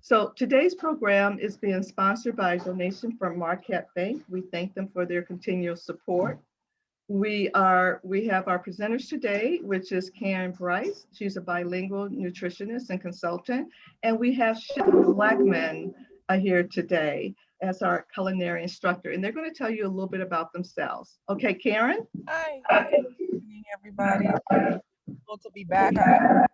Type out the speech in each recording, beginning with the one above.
So today's program is being sponsored by a donation from Marquette Bank. We thank them for their continual support. We have our presenters today, which is Karen Bryce. She's a bilingual nutritionist and consultant, and we have Chef Blackman here today as our culinary instructor, and they're going to tell you a little bit about themselves. Okay, Karen. Hi, good evening, everybody. Cool to be back. I am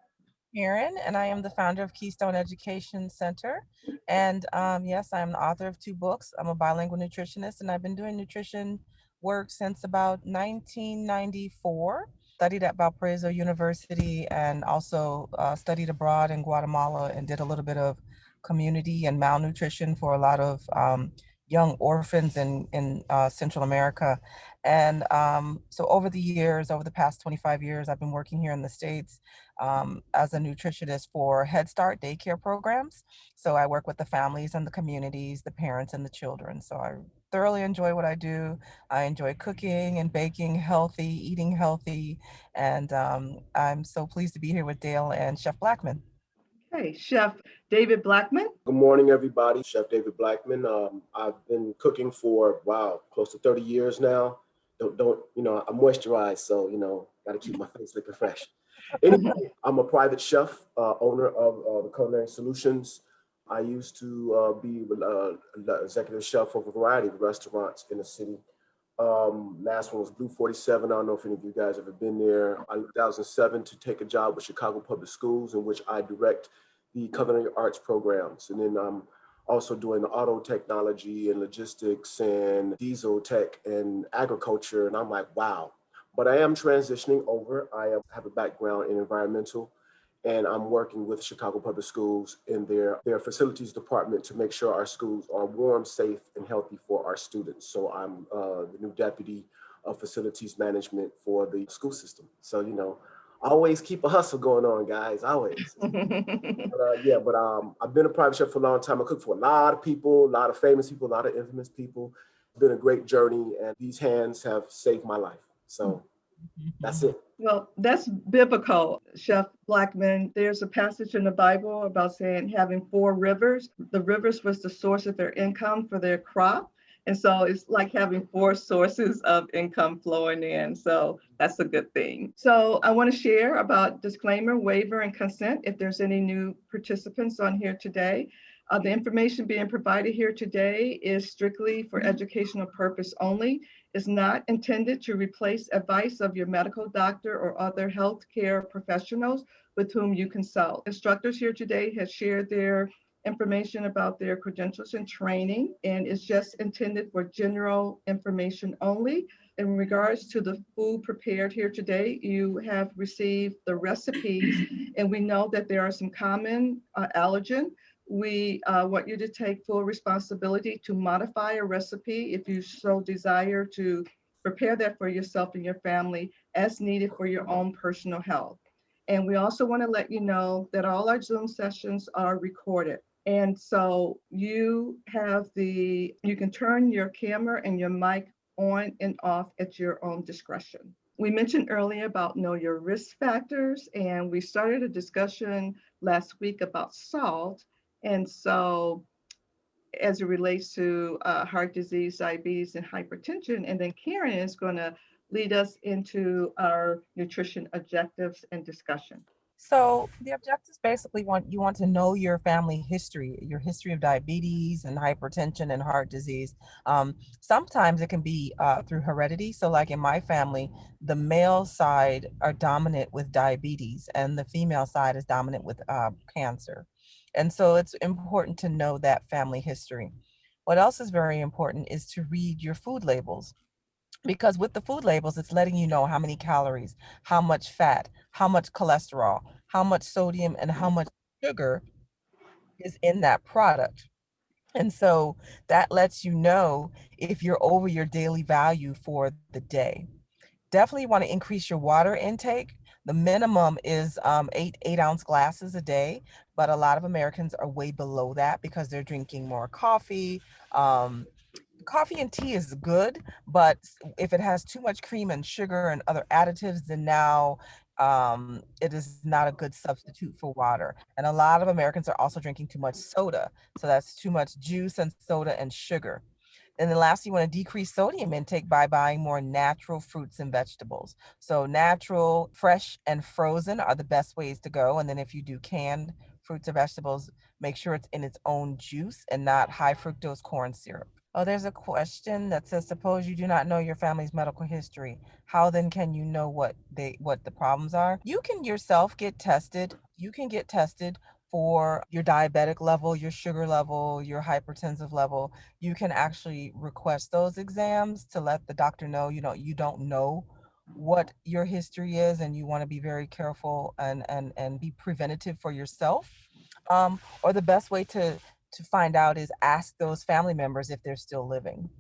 Karen, and I am the founder of Keystone Education Center. And yes, I am the author of 2 books. I'm a bilingual nutritionist, and I've been doing nutrition work since about 1994. Studied at Valparaiso University and also studied abroad in Guatemala and did a little bit of community and malnutrition for a lot of young orphans in Central America. And so over the years, over the past 25 years, I've been working here in the States as a nutritionist for Head Start daycare programs. So I work with the families and the communities, the parents and the children. So I thoroughly enjoy what I do. I enjoy cooking and baking healthy, eating healthy, and I'm so pleased to be here with Dale and Chef Blackman. Okay, Chef David Blackman. Good morning, everybody. Chef David Blackman. I've been cooking for, wow, close to 30 years now. I moisturize, so, got to keep my face looking fresh. Anyway, I'm a private chef, owner of the Culinary Solutions. I used to be the executive chef of a variety of restaurants in the city. Last one was Blue 47. I don't know if any of you guys ever been there. In 2007 to take a job with Chicago Public Schools, in which I direct the culinary arts programs. And then I'm also doing the auto technology and logistics and diesel tech and agriculture. And I'm like, wow. But I am transitioning over. I have a background in environmental, and I'm working with Chicago Public Schools in their facilities department to make sure our schools are warm, safe, and healthy for our students. So I'm the new deputy of facilities management for the school system. So, always keep a hustle going on, guys, always. I've been a private chef for a long time. I cook for a lot of people, a lot of famous people, a lot of infamous people. It's been a great journey, and these hands have saved my life. So that's it. Well, that's biblical, Chef Blackman. There's a passage in the Bible about saying having 4 rivers. The rivers was the source of their income for their crop. And so it's like having 4 sources of income flowing in. So that's a good thing. So I want to share about disclaimer, waiver, and consent if there's any new participants on here today. The information being provided here today is strictly for educational purpose only. Is not intended to replace advice of your medical doctor or other healthcare professionals with whom you consult. Instructors here today have shared their information about their credentials and training, and it's just intended for general information only. In regards to the food prepared here today, you have received the recipes, and we know that there are some common allergen. We want you to take full responsibility to modify a recipe if you so desire to prepare that for yourself and your family as needed for your own personal health. And we also want to let you know that all our Zoom sessions are recorded. And so you can turn your camera and your mic on and off at your own discretion. We mentioned earlier about know your risk factors, and we started a discussion last week about salt. And so as it relates to heart disease, diabetes, and hypertension, and then Karen is going to lead us into our nutrition objectives and discussion. So the objectives basically you want to know your family history, your history of diabetes and hypertension and heart disease. Sometimes it can be through heredity. So like in my family, the male side are dominant with diabetes and the female side is dominant with cancer. And so it's important to know that family history. What else is very important is to read your food labels, because with the food labels, it's letting you know how many calories, how much fat, how much cholesterol, how much sodium, and how much sugar is in that product. And so that lets you know if you're over your daily value for the day. Definitely want to increase your water intake. The minimum is 8 ounce glasses a day, but a lot of Americans are way below that because they're drinking more coffee. Coffee and tea is good, but if it has too much cream and sugar and other additives, then now It is not a good substitute for water. And a lot of Americans are also drinking too much soda. So that's too much juice and soda and sugar. And then lastly, you want to decrease sodium intake by buying more natural fruits and vegetables. So natural, fresh, and frozen are the best ways to go. And then if you do canned fruits or vegetables, make sure it's in its own juice and not high fructose corn syrup. Oh, there's a question that says, suppose you do not know your family's medical history. How then can you know what the problems are? You can yourself get tested. You can get tested for your diabetic level, your sugar level, your hypertensive level. You can actually request those exams to let the doctor know, you don't know what your history is, and you want to be very careful and be preventative for yourself. Or the best way to find out is ask those family members if they're still living.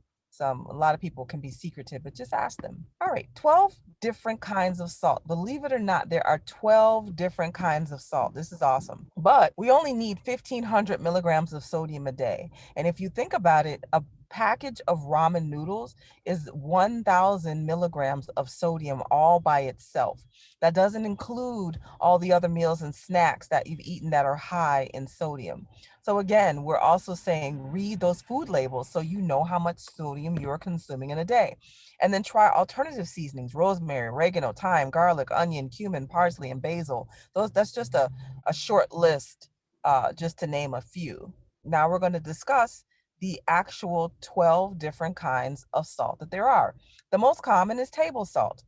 A lot of people can be secretive, but just ask them. All right, 12 different kinds of salt. Believe it or not, there are 12 different kinds of salt. This is awesome. But we only need 1,500 milligrams of sodium a day. And if you think about it, a package of ramen noodles is 1,000 milligrams of sodium all by itself. That doesn't include all the other meals and snacks that you've eaten that are high in sodium. So again, we're also saying read those food labels so you know how much sodium you're consuming in a day. And then try alternative seasonings: rosemary, oregano, thyme, garlic, onion, cumin, parsley, and basil. That's just a short list, just to name a few. Now we're going to discuss the actual 12 different kinds of salt that there are. The most common is table salt,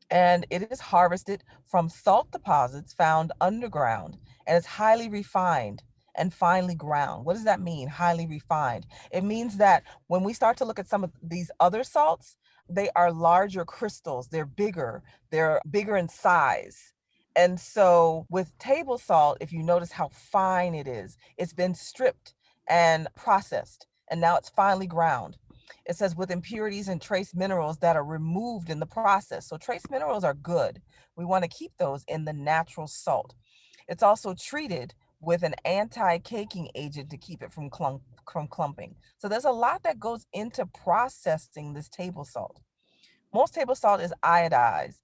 and it is harvested from salt deposits found underground, and it's highly refined and finely ground. What does that mean, highly refined? It means that when we start to look at some of these other salts, they are larger crystals, they're bigger in size. And so with table salt, if you notice how fine it is, it's been stripped and processed, and now it's finely ground. It says with impurities and trace minerals that are removed in the process. So trace minerals are good. We want to keep those in the natural salt. It's also treated with an anti-caking agent to keep it from clumping. So there's a lot that goes into processing this table salt. Most table salt is iodized,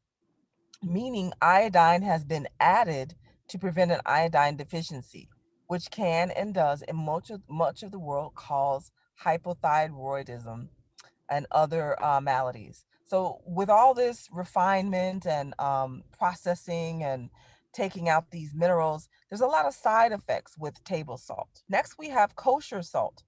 meaning iodine has been added to prevent an iodine deficiency, which can and does in much of the world cause hypothyroidism and other maladies. So with all this refinement and processing and taking out these minerals, there's a lot of side effects with table salt. Next, we have kosher salt.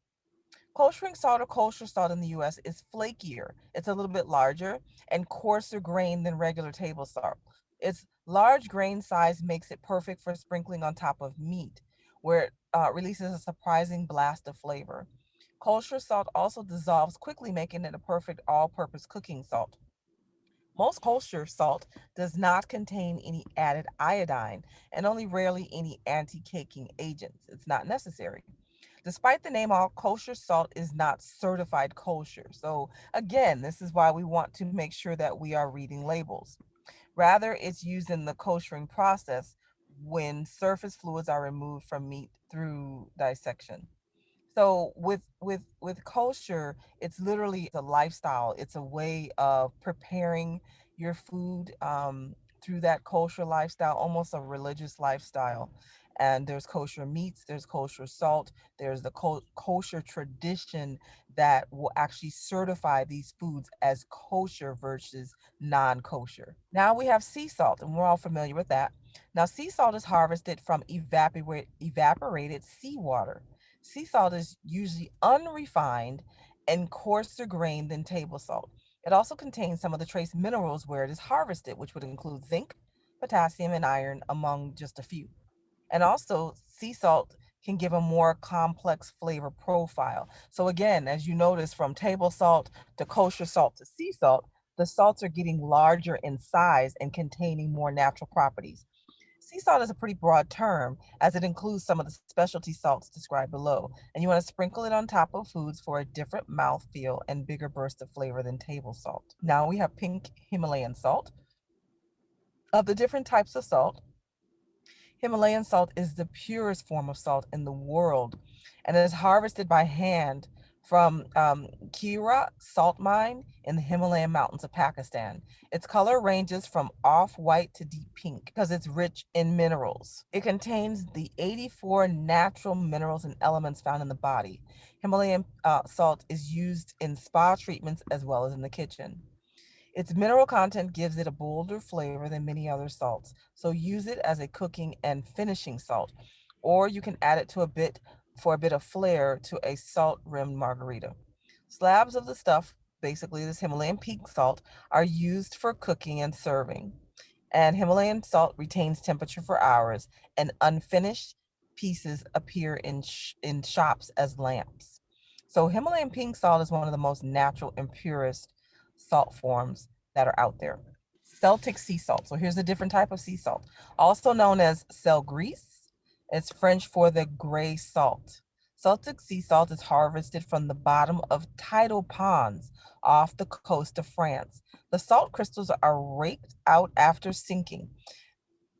Kosher salt or kosher salt in the US is flakier. It's a little bit larger and coarser grain than regular table salt. Its large grain size makes it perfect for sprinkling on top of meat, where it releases a surprising blast of flavor. Kosher salt also dissolves quickly, making it a perfect all-purpose cooking salt. Most kosher salt does not contain any added iodine and only rarely any anti-caking agents. It's not necessary. Despite the name, all kosher salt is not certified kosher. So again, this is why we want to make sure that we are reading labels. Rather, it's used in the koshering process when surface fluids are removed from meat through dissection. So with kosher, it's literally a lifestyle. It's a way of preparing your food through that kosher lifestyle, almost a religious lifestyle. And there's kosher meats, there's kosher salt, there's the kosher tradition that will actually certify these foods as kosher versus non-kosher. Now we have sea salt, and we're all familiar with that. Now, sea salt is harvested from evaporated seawater. Sea salt is usually unrefined and coarser grained than table salt. It also contains some of the trace minerals where it is harvested, which would include zinc, potassium, and iron, among just a few. And also, sea salt can give a more complex flavor profile. So again, as you notice, from table salt to kosher salt to sea salt, the salts are getting larger in size and containing more natural properties. Sea salt is a pretty broad term as it includes some of the specialty salts described below, and you want to sprinkle it on top of foods for a different mouthfeel and bigger burst of flavor than table salt. Now we have pink Himalayan salt. Of the different types of salt, Himalayan salt is the purest form of salt in the world and is harvested by hand from Kira salt mine in the Himalayan mountains of Pakistan. Its color ranges from off-white to deep pink because it's rich in minerals. It contains the 84 natural minerals and elements found in the body. Himalayan salt is used in spa treatments as well as in the kitchen. Its mineral content gives it a bolder flavor than many other salts, so use it as a cooking and finishing salt, or you can add it to a bit for a bit of flair to a salt-rimmed margarita. Slabs of the stuff, basically this Himalayan pink salt, are used for cooking and serving. And Himalayan salt retains temperature for hours, and unfinished pieces appear in shops as lamps. So Himalayan pink salt is one of the most natural and purest salt forms that are out there. Celtic sea salt. So here's a different type of sea salt, also known as sel gris. It's French for the gray salt. Celtic sea salt is harvested from the bottom of tidal ponds off the coast of France. The salt crystals are raked out after sinking,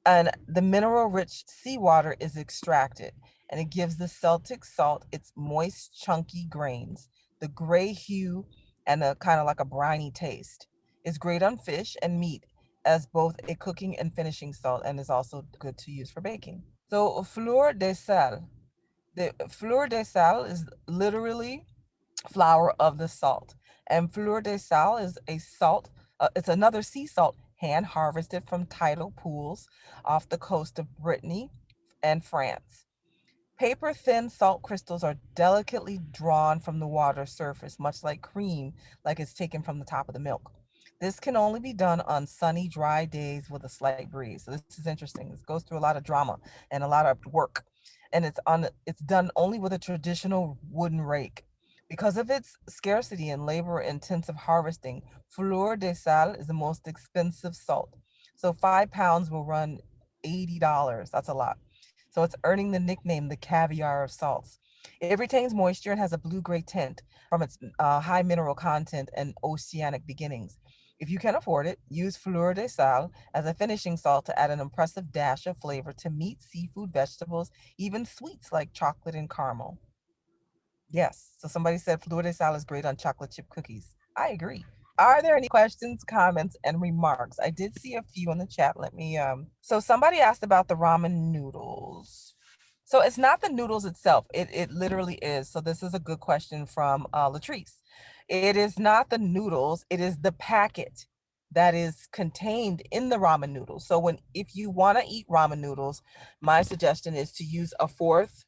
and the mineral-rich seawater is extracted, and it gives the Celtic salt its moist, chunky grains, the gray hue, and a kind of like a briny taste. It's great on fish and meat as both a cooking and finishing salt, and is also good to use for baking. So, fleur de sel. The fleur de sel is literally flower of the salt. And fleur de sal is a salt, it's another sea salt hand harvested from tidal pools off the coast of Brittany and France. Paper thin salt crystals are delicately drawn from the water surface, much like cream, like it's taken from the top of the milk. This can only be done on sunny, dry days with a slight breeze. So this is interesting. This goes through a lot of drama and a lot of work. And it's done only with a traditional wooden rake. Because of its scarcity and labor-intensive harvesting, fleur de sal is the most expensive salt. So 5 pounds will run $80. That's a lot. So it's earning the nickname the caviar of salts. It retains moisture and has a blue-gray tint from its high mineral content and oceanic beginnings. If you can afford it, use fleur de sal as a finishing salt to add an impressive dash of flavor to meat, seafood, vegetables, even sweets like chocolate and caramel. Yes, so somebody said fleur de sal is great on chocolate chip cookies. I agree. Are there any questions, comments, and remarks? I did see a few in the chat. Let me so somebody asked about the ramen noodles. So it's not the noodles itself. It literally is. So this is a good question from Latrice. It is not the noodles, it is the packet that is contained in the ramen noodles. So when if you want to eat ramen noodles, my suggestion is to use a fourth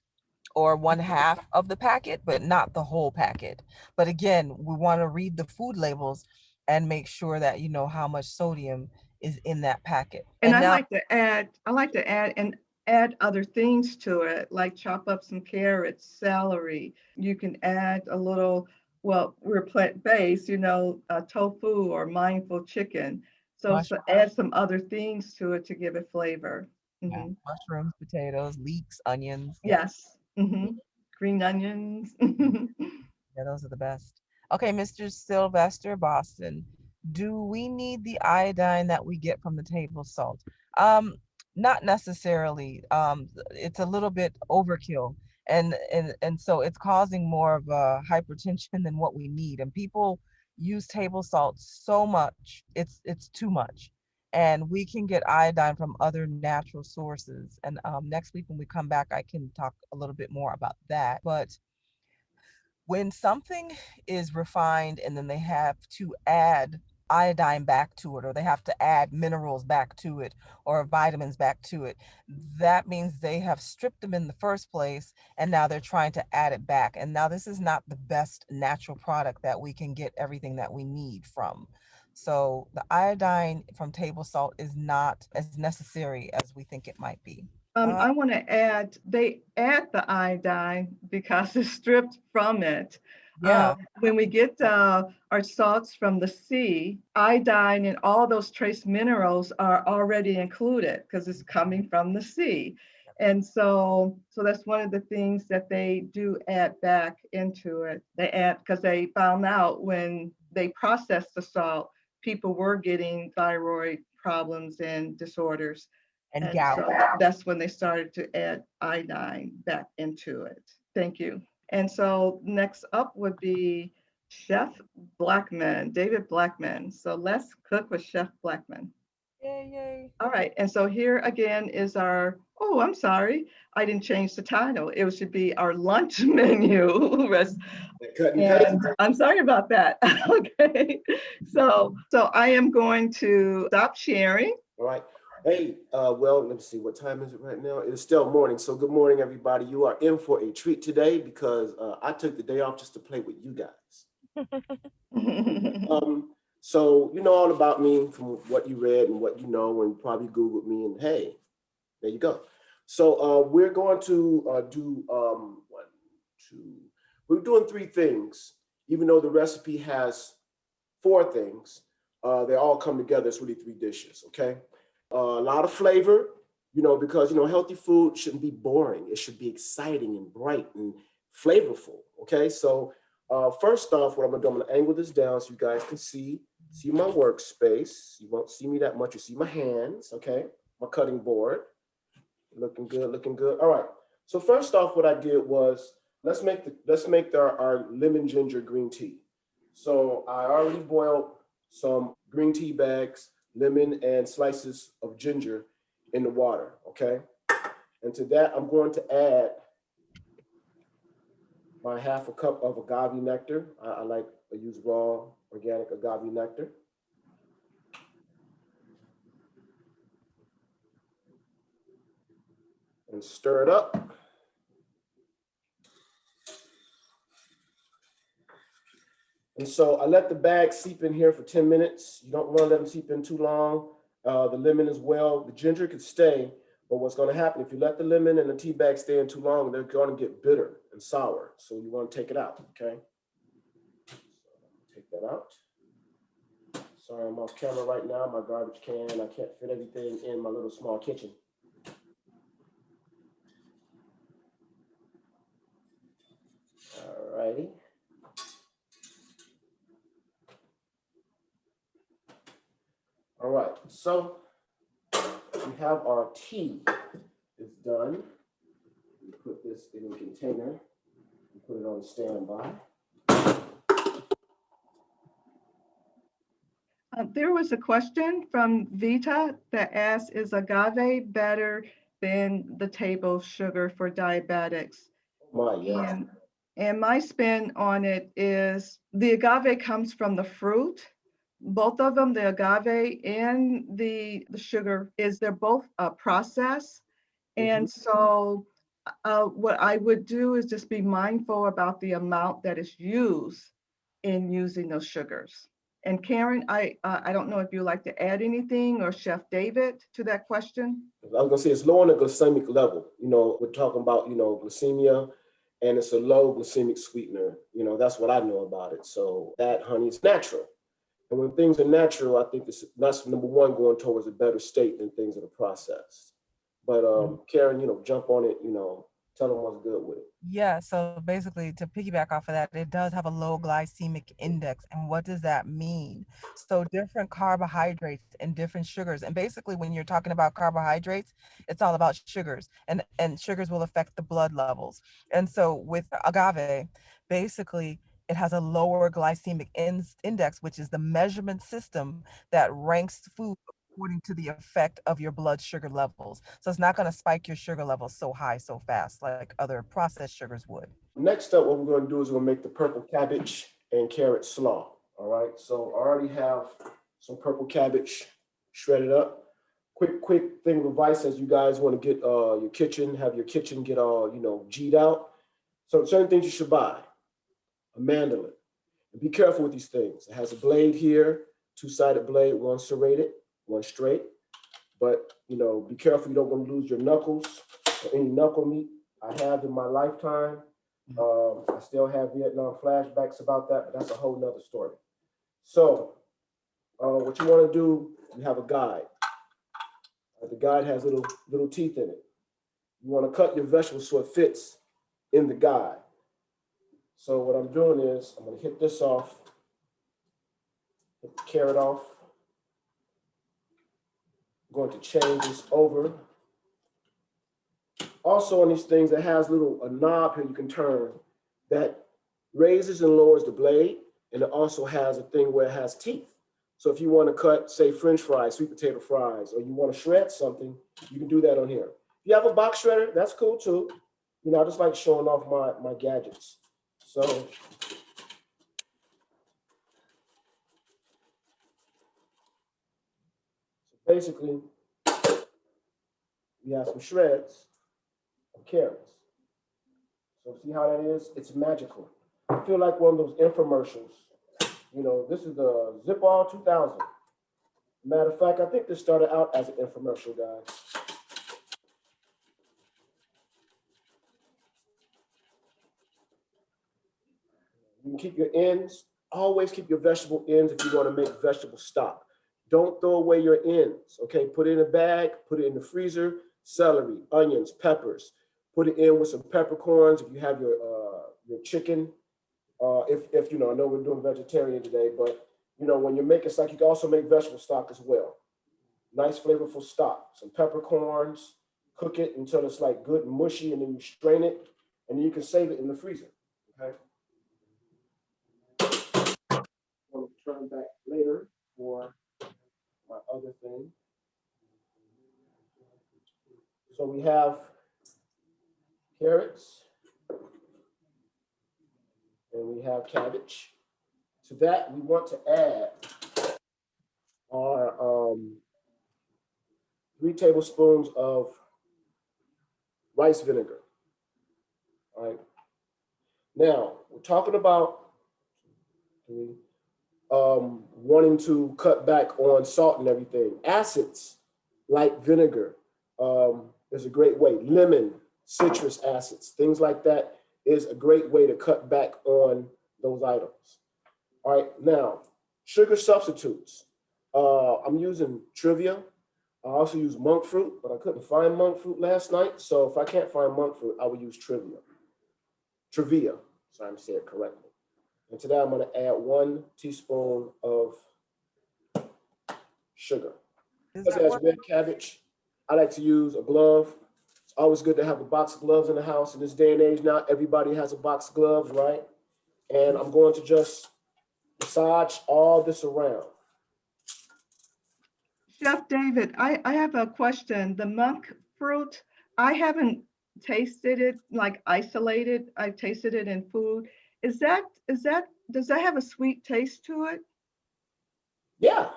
or one half of the packet, but not the whole packet. But again, we want to read the food labels and make sure that you know how much sodium is in that packet. And And now, I like to add and add other things to it, like chop up some carrots, celery. You can add a little, well, we're plant-based, tofu or mindful chicken. So mushrooms, add some other things to it to give it flavor. yeah, Hmm. mushrooms, potatoes, leeks, onions. Yeah, Yes. Green onions. yeah, those are the best. Okay, Mr. Sylvester Boston, do we need the iodine that we get from the table salt? Um, Not necessarily. It's a little bit overkill, and so it's causing more of a hypertension than what we need. And people use table salt so much, it's too much. And we can get iodine from other natural sources. And next week when we come back, I can talk a little bit more about that. But when something is refined and then they have to add iodine back to it, or they have to add minerals back to it, or vitamins back to it, that means they have stripped them in the first place and now they're trying to add it back. And now this is not the best natural product that we can get everything that we need from. So the iodine from table salt is not as necessary as we think it might be. Uh, I want to add, they add the iodine because it's stripped from it. yeah, When we get our salts from the sea, iodine and all those trace minerals are already included because it's coming from the sea. And so that's one of the things that they do add back into it. They add because they found out when they processed the salt, people were getting thyroid problems and disorders. and And gout. so that's when they started to add iodine back into it. Thank you. And so next up would be Chef Blackman, David Blackman. So let's cook with Chef Blackman. Yay, yay. All right, and so here again is our, oh, I'm sorry, I didn't change the title. It should be our lunch menu. Cut and paste. And I'm sorry about that. Okay, so I am going to stop sharing. All right. Hey, well, let me see. What time is it right now? It's still morning. So good morning, everybody. You are in for a treat today because I took the day off just to play with you guys. So you know all about me from what you read and what you know, and probably Googled me. And hey, there you go. So we're going to do one, two. We're doing three things, even though the recipe has four things. They all come together. It's really three dishes. Okay. A lot of flavor, you know, because, you know, healthy food shouldn't be boring. It should be exciting and bright and flavorful. Okay. So first off, what I'm gonna do, I'm gonna angle this down so you guys can see my workspace. You won't see me that much. You see my hands. Okay. My cutting board. Looking good, looking good. All right. So first off, what I did was let's make our lemon ginger green tea. So I already boiled some green tea bags, lemon, and slices of ginger in the water, okay? And to that, I'm going to add my half a cup of agave nectar. I use raw organic agave nectar. And stir it up. And so I let the bag seep in here for 10 minutes. You don't want to let them seep in too long. The lemon as well. The ginger could stay, but what's going to happen if you let the lemon and the tea bag stay in too long, they're going to get bitter and sour. So you want to take it out, okay? So take that out. Sorry, I'm off camera right now. My garbage can. I can't fit everything in my little small kitchen. All righty. All right, so we have our tea. It's done. We put this in a container. We put it on standby. There was a question from Vita that asked, is agave better than the table sugar for diabetics? My, yeah. And my spin on it is the agave comes from the fruit. Both of them, the agave and the sugar, they're both processed. And so what I would do is just be mindful about the amount that is used in using those sugars. And Karen, I don't know if you'd like to add anything, or Chef David, to that question. I was gonna say it's low on the glycemic level. You know, we're talking about, you know, glycemia, and it's a low glycemic sweetener. You know, that's what I know about it. So that, honey, is natural. And when things are natural, I think that's number one, going towards a better state than things that are processed. But Karen, you know, jump on it, you know, tell them what's good with it. Yeah, so basically to piggyback off of that, it does have a low glycemic index. And what does that mean? So different carbohydrates and different sugars. And basically when you're talking about carbohydrates, it's all about sugars, and sugars will affect the blood levels. And so with agave, basically it has a lower glycemic index, which is the measurement system that ranks food according to the effect of your blood sugar levels. So it's not going to spike your sugar levels so high so fast like other processed sugars would. Next up, what we're going to do is we'll make the purple cabbage and carrot slaw. All right. So I already have some purple cabbage shredded up. Quick thing of advice, as you guys want to get have your kitchen get all, you know, G'd out. So certain things you should buy. A mandolin. And be careful with these things. It has a blade here, two-sided blade, one serrated, one straight. But, you know, be careful you don't want to lose your knuckles or any knuckle meat. I have in my lifetime. I still have Vietnam flashbacks about that, but that's a whole nother story. So what you want to do, you have a guide. The guide has little teeth in it. You want to cut your vegetables so it fits in the guide. So what I'm doing is I'm going to hit this off, hit the carrot off. I'm going to change this over. Also on these things, it has a knob here you can turn that raises and lowers the blade, and it also has a thing where it has teeth. So if you want to cut, say, French fries, sweet potato fries, or you want to shred something, you can do that on here. If you have a box shredder, that's cool too. You know, I just like showing off my gadgets. So basically, we have some shreds of carrots. So see how that is? It's magical. I feel like one of those infomercials. You know, this is the Zip All 2000. Matter of fact, I think this started out as an infomercial, guys. You can keep your ends. Always keep your vegetable ends if you want to make vegetable stock. Don't throw away your ends, okay? Put it in a bag, put it in the freezer. Celery, onions, peppers. Put it in with some peppercorns if you have your chicken. If you know, I know we're doing vegetarian today, but you know, when you're making stock, you can also make vegetable stock as well. Nice flavorful stock, some peppercorns. Cook it until it's like good and mushy, and then you strain it, and then you can save it in the freezer. Okay. I'm gonna turn back later for my other thing. So we have carrots and we have cabbage. To that, we want to add our 3 tablespoons of rice vinegar. All right. Now, we're talking about wanting to cut back on salt and everything. Acids like vinegar is a great way. Lemon, citrus acids, things like that is a great way to cut back on those items. All right, now, sugar substitutes. I'm using Trivia. I also use monk fruit, but I couldn't find monk fruit last night. So if I can't find monk fruit, I would use Trivia. Sorry, I'm saying it correctly. And today I'm going to add 1 teaspoon of sugar. Because as red cabbage, I like to use a glove. It's always good to have a box of gloves in the house. In this day and age now, everybody has a box of gloves, right? And I'm going to just massage all this around. Chef David, I have a question. The monk fruit, I haven't tasted it like isolated. I've tasted it in food. Does that have a sweet taste to it? Yeah.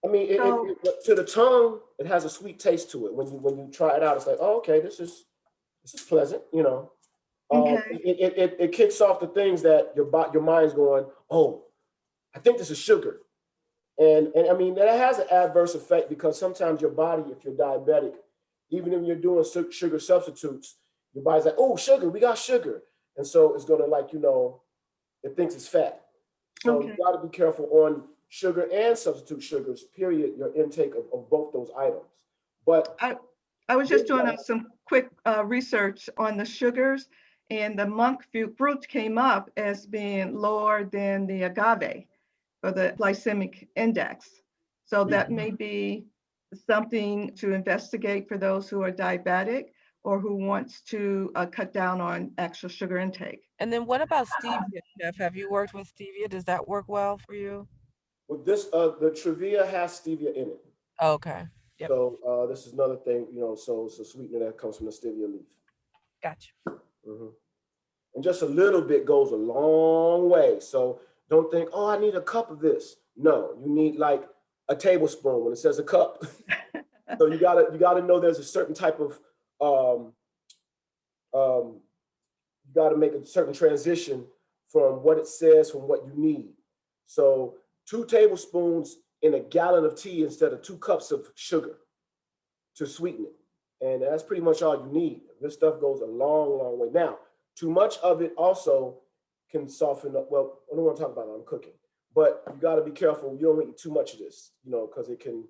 I mean, So, to the tongue, it has a sweet taste to it. When you try it out, it's like, oh, okay, this is pleasant, you know. okay, It kicks off the things that your mind's going, oh, I think this is sugar. And I mean, that has an adverse effect because sometimes your body, if you're diabetic, even if you're doing sugar substitutes, your body's like, oh, sugar, we got sugar. And so it's going to like, you know, it thinks it's fat. So you okay. got to be careful on sugar and substitute sugars, period, your intake of both those items. But I was just doing some quick research on the sugars, and the monk fruit came up as being lower than the agave for the glycemic index. So that may be something to investigate for those who are diabetic or who wants to cut down on actual sugar intake. And then what about stevia, Chef? Have you worked with stevia? Does that work well for you? with this, the Trivia has stevia in it. Okay. Yep. So this is another thing, you know, so it's a sweetener that comes from the stevia leaf. Gotcha. Mm-hmm. And just a little bit goes a long way. So don't think, oh, I need a cup of this. No, you need like a tablespoon when it says a cup. So you gotta know there's a certain type of um, you gotta make a certain transition from what it says from what you need. So 2 tablespoons in a gallon of tea instead of 2 cups of sugar to sweeten it. And that's pretty much all you need. This stuff goes a long, long way. Now, too much of it also can soften up. Well, I don't want to talk about it. I'm cooking, but you got to be careful. You don't eat too much of this, you know, because it can.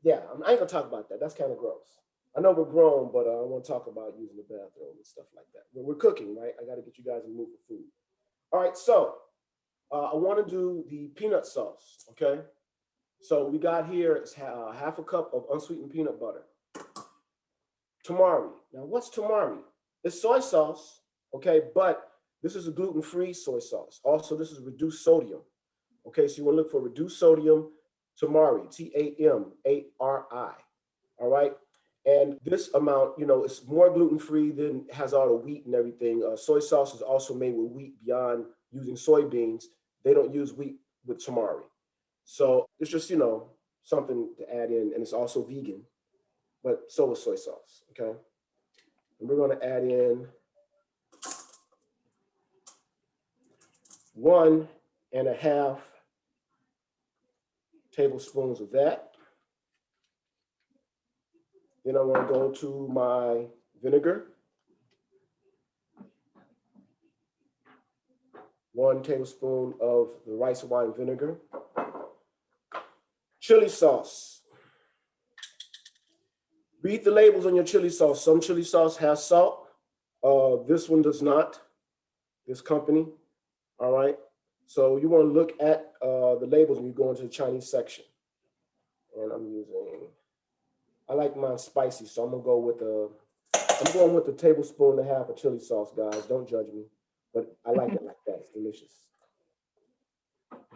Yeah, I ain't gonna talk about that. That's kind of gross. I know we're grown, but I want to talk about using the bathroom and stuff like that. We're cooking, right? I got to get you guys in the mood for food. All right, so I want to do the peanut sauce. Okay, so we got here is half a cup of unsweetened peanut butter. Tamari. Now, what's tamari? It's soy sauce, Okay, but this is a gluten-free soy sauce. Also, this is reduced sodium. Okay, so you want to look for reduced sodium tamari, Tamari. All right. And this amount, it's more gluten-free than has all the wheat and everything. Soy sauce is also made with wheat beyond using soybeans. They don't use wheat with tamari. So it's just, something to add in. And it's also vegan, but so is soy sauce. Okay. And we're going to add in 1.5 tablespoons of that. Then I want to go to my vinegar. 1 tablespoon of the rice wine vinegar. Chili sauce. Read the labels on your chili sauce. Some chili sauce has salt. This one does not, this company. All right. So you want to look at the labels when you go into the Chinese section. And I like mine spicy, so I'm going with a tablespoon and a half of chili sauce, guys. Don't judge me, but I like it like that. It's delicious.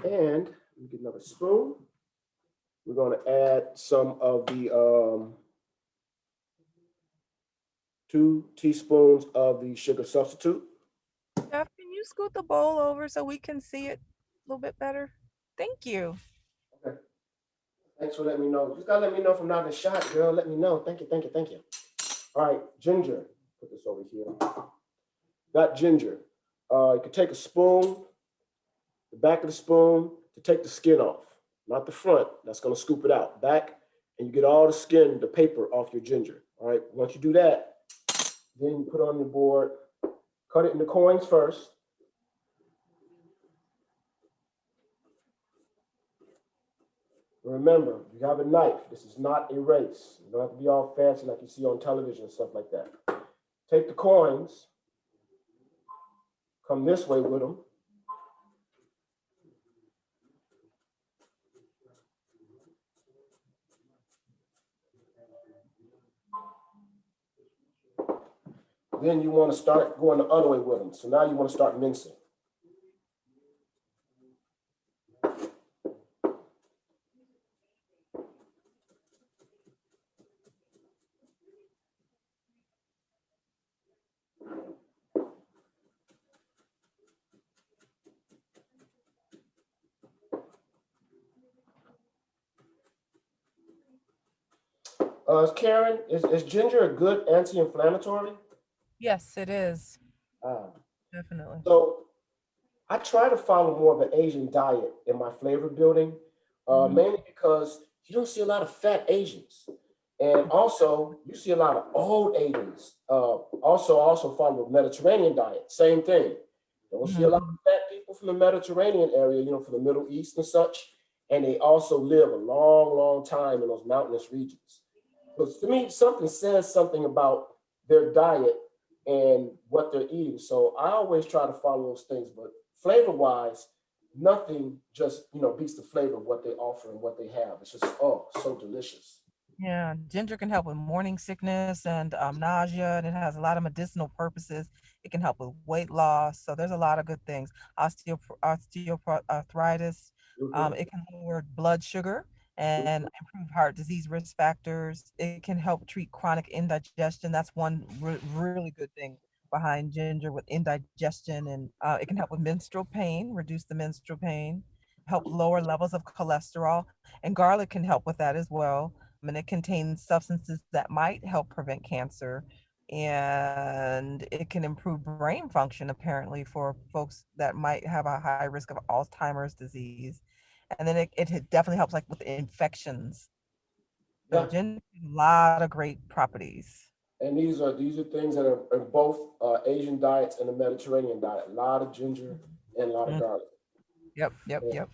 And we get another spoon. We're going to add some of the 2 teaspoons of the sugar substitute. Jeff, can you scoot the bowl over so we can see it a little bit better? Thank you. Okay. Thanks for letting me know. Just gotta let me know if I'm not in the shot, girl. Let me know. Thank you, thank you, thank you. All right, ginger. Put this over here. Got ginger. You can take a spoon, the back of the spoon, to take the skin off. Not the front. That's gonna scoop it out. Back, and you get all the skin, the paper off your ginger. All right. Once you do that, then you put on your board. Cut it into coins first. Remember, you have a knife. This is not a race. You don't have to be all fancy like you see on television and stuff like that. Take the coins, come this way with them. Then you want to start going the other way with them. So now you want to start mincing. Karen, is ginger a good anti-inflammatory? Yes, it is. Ah. Definitely. So I try to follow more of an Asian diet in my flavor building, mainly because you don't see a lot of fat Asians. And also, you see a lot of old Asians. Also follow the Mediterranean diet, same thing. Don't see a lot of fat people from the Mediterranean area, from the Middle East and such. And they also live a long, long time in those mountainous regions. So to me, something says something about their diet and what they're eating. So I always try to follow those things, but flavor-wise, nothing just beats the flavor of what they offer and what they have. It's just so delicious. Yeah, ginger can help with morning sickness and nausea, and it has a lot of medicinal purposes. It can help with weight loss. So there's a lot of good things. Osteoarthritis. Mhm. It can lower blood sugar and improve heart disease risk factors. It can help treat chronic indigestion. That's one really good thing behind ginger with indigestion, and it can help with menstrual pain, reduce the menstrual pain, help lower levels of cholesterol, and garlic can help with that as well. And it contains substances that might help prevent cancer, and it can improve brain function apparently for folks that might have a high risk of Alzheimer's disease. And then it definitely helps like with infections. So Yeah, ginger has a lot of great properties. and these are things that are in both Asian diets and the Mediterranean diet. A lot of ginger and a lot of Mm, garlic. yep, yep, Yeah. yep.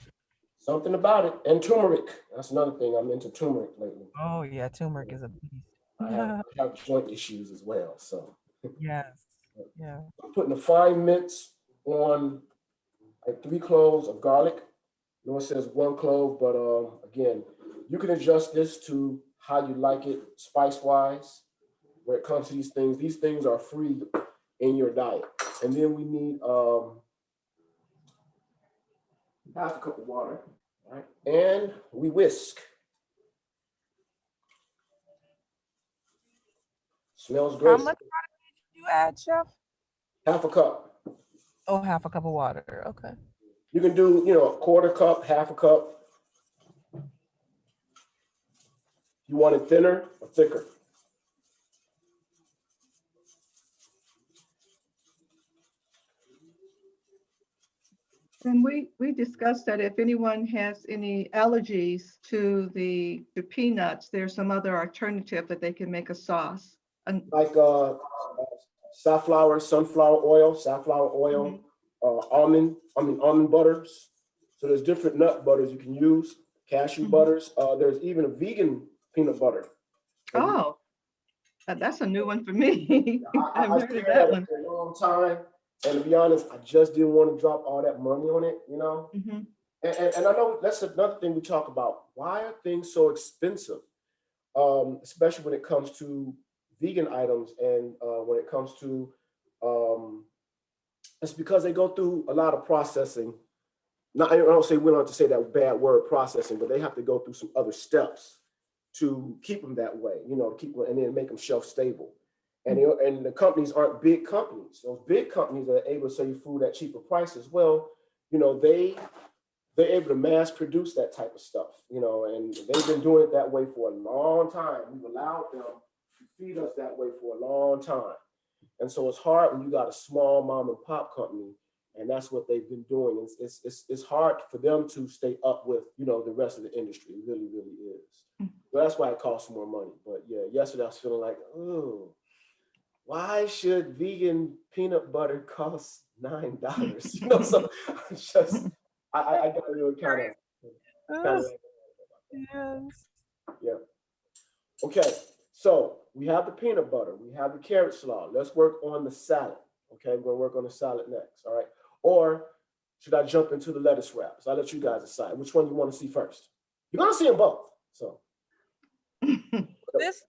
Something about it. And turmeric. That's another thing. I'm into turmeric lately. Oh yeah, turmeric is a beast. I have joint issues as well. So Yes, yeah. I'm putting a fine mince on like 3 cloves of garlic. It says 1 clove, but again, you can adjust this to how you like it spice wise. When it comes to these things are free in your diet. And then we need half a cup of water, all right? And we whisk. Smells How great. much water did you add, Chef? Half a cup. Oh, half a cup of water. Okay. You can do, a quarter cup, half a cup. You want it thinner or thicker? And we discussed that if anyone has any allergies to peanuts, there's some other alternative that they can make a sauce. And Like sunflower oil, almond butters. So there's different nut butters you can use, cashew butters. There's even a vegan peanut butter. oh, that's a new one for me. I I haven't heard of stared that at it one. for a long time. And to be honest, I just didn't want to drop all that money on it, Mm-hmm. And I know that's another thing we talk about. Why are things so expensive? Especially when it comes to vegan items and when it comes to, it's because they go through a lot of processing. Not, I don't say we don't have to say that bad word processing, but they have to go through some other steps to keep them that way, keep them and then make them shelf stable. And the companies aren't big companies. Those big companies that are able to sell you food at cheaper prices, well, they're able to mass produce that type of stuff, and they've been doing it that way for a long time. We've allowed them to feed us that way for a long time. And so it's hard when you got a small mom and pop company, and that's what they've been doing. It's hard for them to stay up with, the rest of the industry. It really, really is. So that's why it costs more money. But yeah, yesterday I was feeling like, oh, why should vegan peanut butter cost $9? So it's just, I got a little kind of, Yes. yeah. Okay, so we have the peanut butter, we have the carrot slaw. Let's work on the salad. Okay, we're gonna work on the salad next. All right, or should I jump into the lettuce wraps? I'll let you guys decide which one you want to see first. You're gonna see them both. So This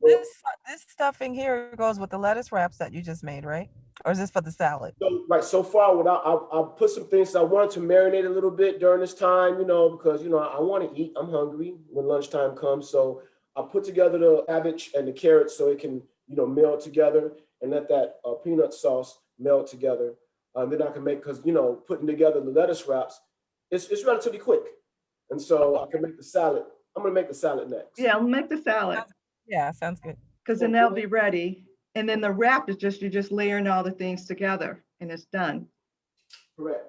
stuffing here goes with the lettuce wraps that you just made, right? Or is this for the salad? So far, I'll put some things I wanted to marinate a little bit during this time, because I want to eat. I'm hungry when lunchtime comes, so I'll put together the cabbage and the carrots so it can meld together, and let that peanut sauce meld together. Then I can make, because putting together the lettuce wraps, it's relatively quick, and so I can make the salad. I'm gonna make the salad next. Yeah, I'll make the salad Yeah, sounds good. because then that'll be ready. And then the wrap is you're just layering all the things together and it's done. Correct.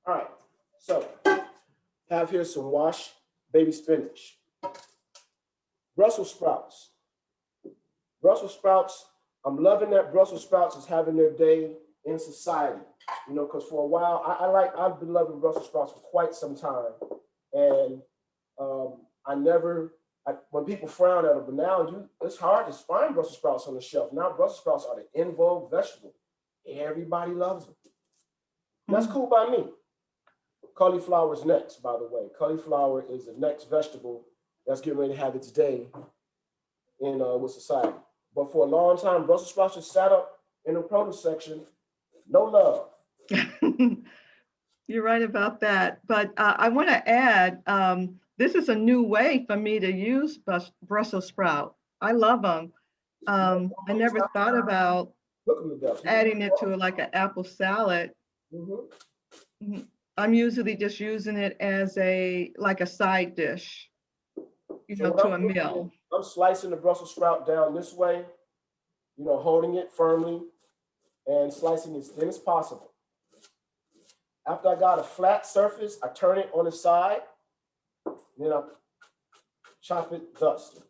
All right, so have here some washed baby spinach. Brussels sprouts. Brussels sprouts, I'm loving that Brussels sprouts is having their day in society, because for a while, I've been loving Brussels sprouts for quite some time. And when people frown at them, but now it's hard to find Brussels sprouts on the shelf. Now Brussels sprouts are the in vogue vegetable. Everybody loves them. And that's cool by me. Cauliflower is next, by the way. Cauliflower is the next vegetable that's getting ready to have its day with society. But for a long time, Brussels sprouts just sat up in the produce section. No love. You're right about that. But I want to add, this is a new way for me to use Brussels sprout. I love them. I never thought about adding it to like an apple salad. Mm-hmm. I'm usually just using it as like a side dish, So to a meal. I'm slicing the Brussels sprout down this way, holding it firmly and slicing as thin as possible. After I got a flat surface, I turn it on the side, then I chop it thus.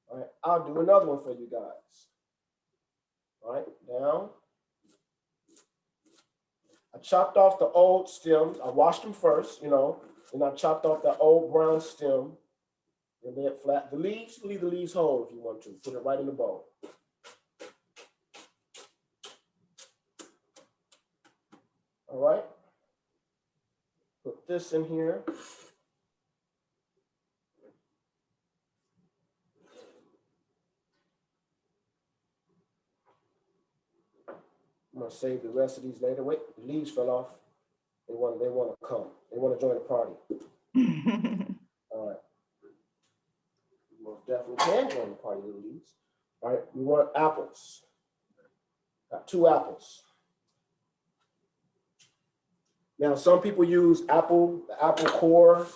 All right, I'll do another one for you guys. All right, down. I chopped off the old stems. I washed them first, and I chopped off that old brown stem and lay it flat. The leaves, leave the leaves whole if you want to. Put it right in the bowl. All right. Put this in here. I'm gonna save the rest of these later. Wait, the leaves fell off. They want to come. They want to join the party. All right. You most definitely can join the party, little leaves. All right, we want apples. Got 2 apples. Now, some people use the apple core,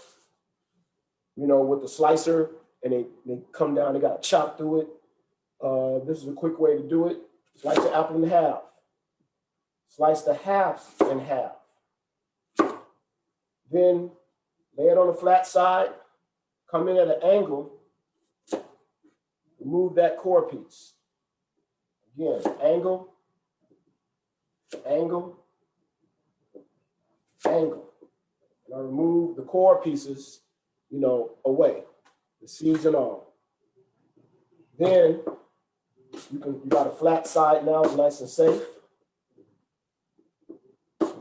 you know, with the slicer, and they come down, they got to chop through it. This is a quick way to do it. Slice the apple in half. Slice the halves in half. Then lay it on the flat side, come in at an angle, remove that core piece. Again, angle, angle, angle. And I remove the core pieces, you know, away, the seeds and all. Then you got a flat side now, it's nice and safe.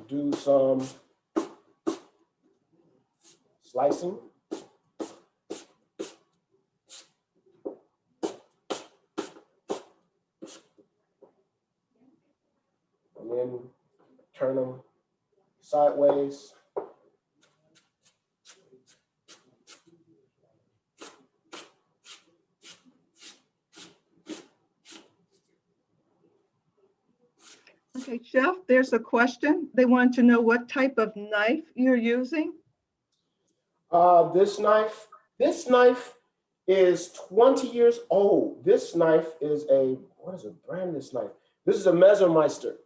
Do some slicing. And then turn them sideways. Okay, Chef, there's a question. They want to know what type of knife you're using. This knife is 20 years old. This knife is what is the brand of this knife? This is a Messermeister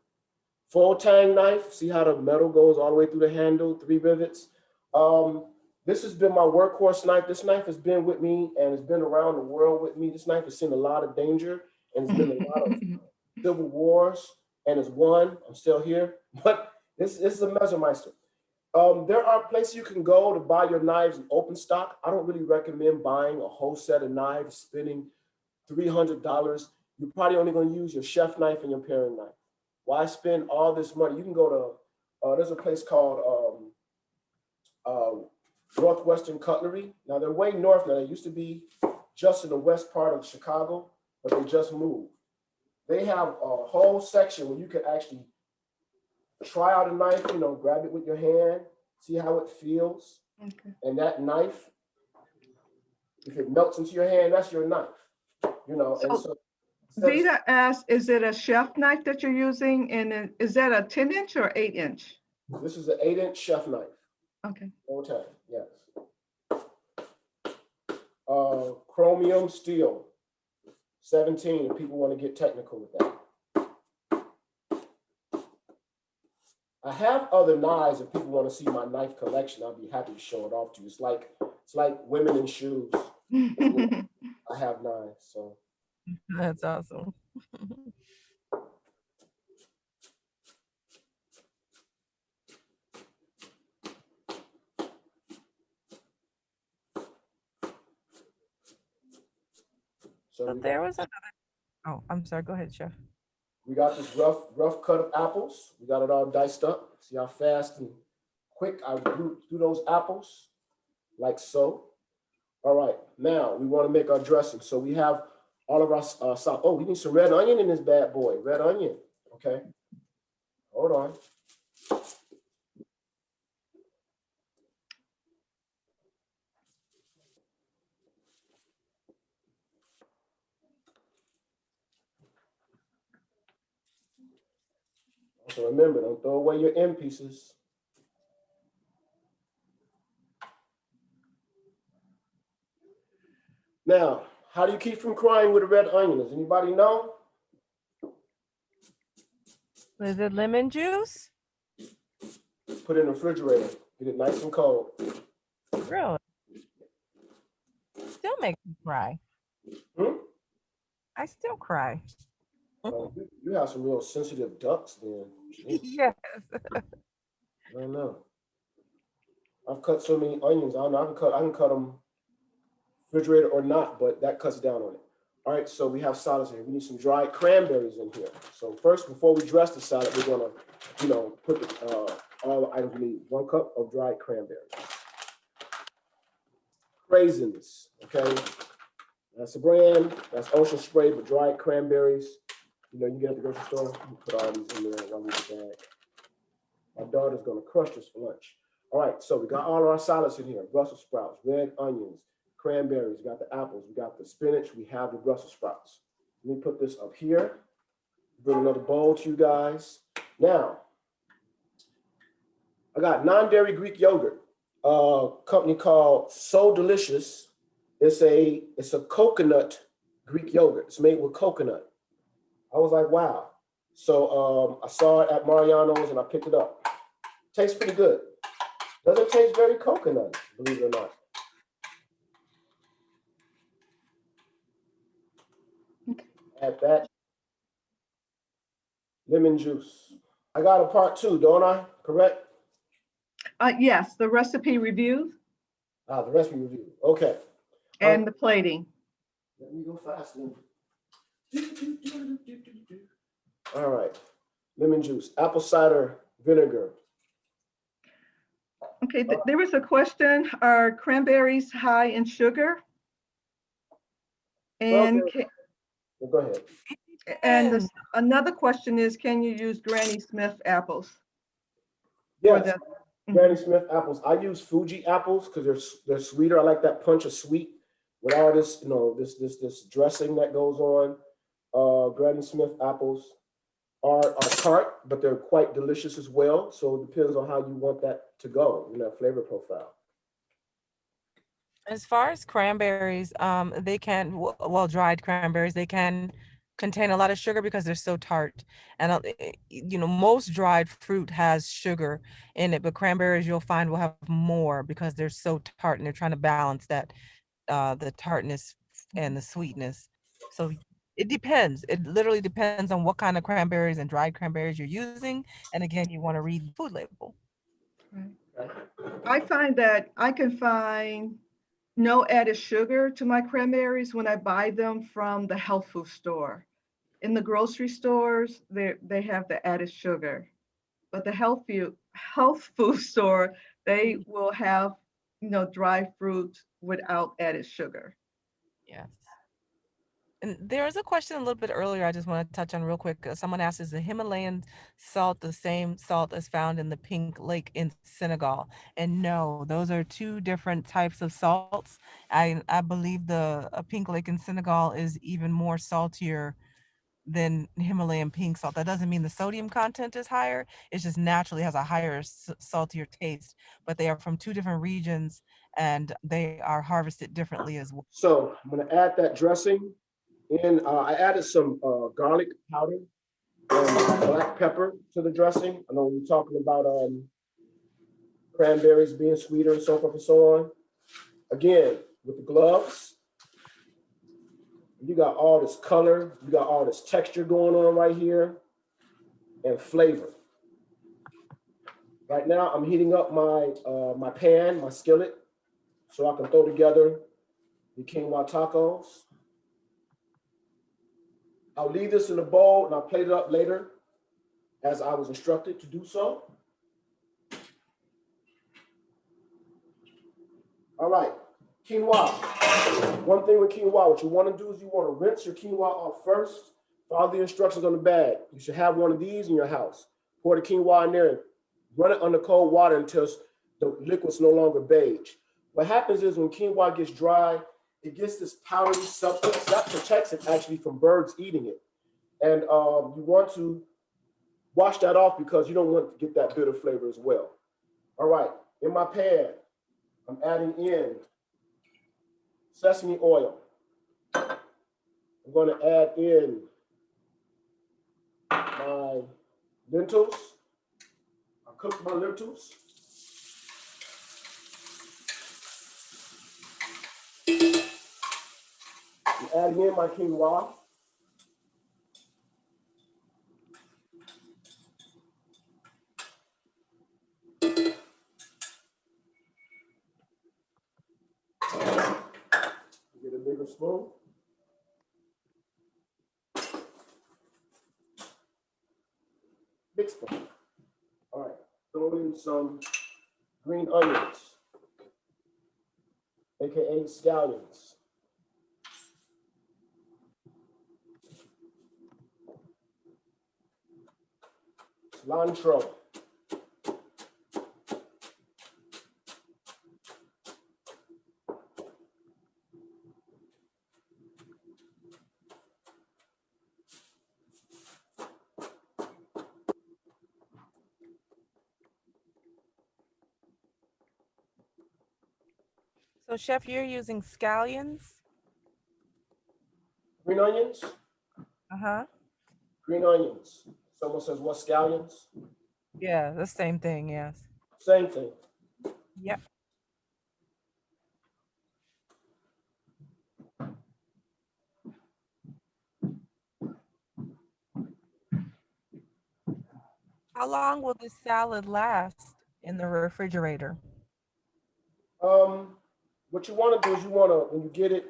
full tang knife. See how the metal goes all the way through the handle, 3 rivets. This has been my workhorse knife. This knife has been with me and has been around the world with me. This knife has seen a lot of danger and it's been a lot of civil wars and has won. I'm still here, but this is a Messermeister. There are places you can go to buy your knives in open stock. I don't really recommend buying a whole set of knives, spending $300. You're probably only going to use your chef knife and your paring knife. Why spend all this money? You can go to, there's a place called Northwestern Cutlery. Now they're way north now. They used to be just in the west part of Chicago, but they just moved. They have a whole section where you can actually try out a knife, you know, grab it with your hand, see how it feels. Okay. And that knife, if it melts into your hand, that's your knife, you know. Vita asked, is it a chef knife that you're using? And is that a 10-inch or 8-inch? This is an 8-inch chef knife. Okay. Full time, yes. Chromium steel, 17, if people want to get technical with that. I have other knives if people want to see my knife collection. I'll be happy to show it off to you. It's like women in shoes. I have knives, so. That's awesome. So there was another. Oh, I'm sorry. Go ahead, Chef. We got this rough cut of apples. We got it all diced up. See how fast and quick I do those apples, like so. All right, now we want to make our dressing. So we have all of our sauce. Oh, we need some red onion in this bad boy. Red onion, okay. Hold on. So remember, don't throw away your end pieces. Now, how do you keep from crying with a red onion? Does anybody know? Is it lemon juice? Put it in the refrigerator. Get it nice and cold. Really? Still makes me cry. I still cry. You have some real sensitive ducks then. Yes. I don't know. I've cut so many onions. I don't know. I can cut them refrigerator or not, but that cuts down on it. All right, so we have salads here. We need some dried cranberries in here. So first, before we dress the salad, we're gonna, you know, put all the items we need. 1 cup of dried cranberries. Raisins, okay? That's a brand. That's Ocean Spray, but dried cranberries. You know, you get at the grocery store, you put all these in there, one in the bag. My daughter's gonna crush this for lunch. All right, so we got all our salads in here: Brussels sprouts, red onions, cranberries. We got the apples, we got the spinach, we have the Brussels sprouts. Let me put this up here. Bring another bowl to you guys. Now, I got non-dairy Greek yogurt. Company called So Delicious. It's a coconut Greek yogurt. It's made with coconut. I was like, wow. So I saw it at Mariano's and I picked it up. Tastes pretty good. Doesn't taste very coconut, believe it or not. Add that. Lemon juice. I got a part 2, don't I? Correct? Yes, the recipe review The recipe review. Okay. and the plating. Let me go fast then. All right. Lemon juice, apple cider vinegar. Okay, there was a question, are cranberries high in sugar? And Well, go ahead. another question is, can you use Granny Smith apples? Yes, Granny Smith apples. I use Fuji apples because they're sweeter. I like that punch of sweet with all this, you know, this dressing that goes on. Granny Smith apples are tart, but they're quite delicious as well. So it depends on how you want that to go in that flavor profile. As far as cranberries, they can, well, dried cranberries, they can contain a lot of sugar because they're so tart. And, you know, most dried fruit has sugar in it, but cranberries you'll find will have more because they're so tart and they're trying to balance that, the tartness and the sweetness. So it depends. It literally depends on what kind of cranberries and dried cranberries you're using. And again, you want to read the food label. I find that I can find no added sugar to my cranberries when I buy them from the health food store. In the grocery stores, they have the added sugar, but the health food store, they will have, you know, dry fruit without added sugar. Yes. And there was a question a little bit earlier I just want to touch on real quick. Someone asked, is the Himalayan salt the same salt as found in the Pink Lake in Senegal? And no, those are two different types of salts. I believe the Pink Lake in Senegal is even more saltier than Himalayan pink salt. That doesn't mean the sodium content is higher. It just naturally has a higher saltier taste, but they are from two different regions and they are harvested differently as well. So I'm gonna add that dressing in. I added some garlic powder and black pepper to the dressing. I know we're talking about cranberries being sweeter and so forth and so on. Again, with the gloves, you got all this color, you got all this texture going on right here, and flavor. Right now, I'm heating up my pan, my skillet, so I can throw together the quinoa tacos. I'll leave this in a bowl and I'll plate it up later as I was instructed to do so. All right, quinoa. One thing with quinoa, what you want to do is you want to rinse your quinoa off first. Follow the instructions on the bag. You should have one of these in your house. Pour the quinoa in there and run it under cold water until the liquid's no longer beige. What happens is when quinoa gets dry, it gets this powdery substance that protects it actually from birds eating it. And you want to wash that off because you don't want to get that bitter flavor as well. All right, in my pan, I'm adding in sesame oil. I'm going to add in my lentils. I cooked my lentils. I'm adding in my quinoa. Get a bigger spoon. Big spoon. All right, throw in some green onions, AKA scallions. cilantro. So, Chef, you're using scallions? Green onions. Uh-huh. Green onions. Someone says, what scallions? Yeah, the same thing, yes. Same thing. Yep. How long will this salad last in the refrigerator? What you want to do is when you get it,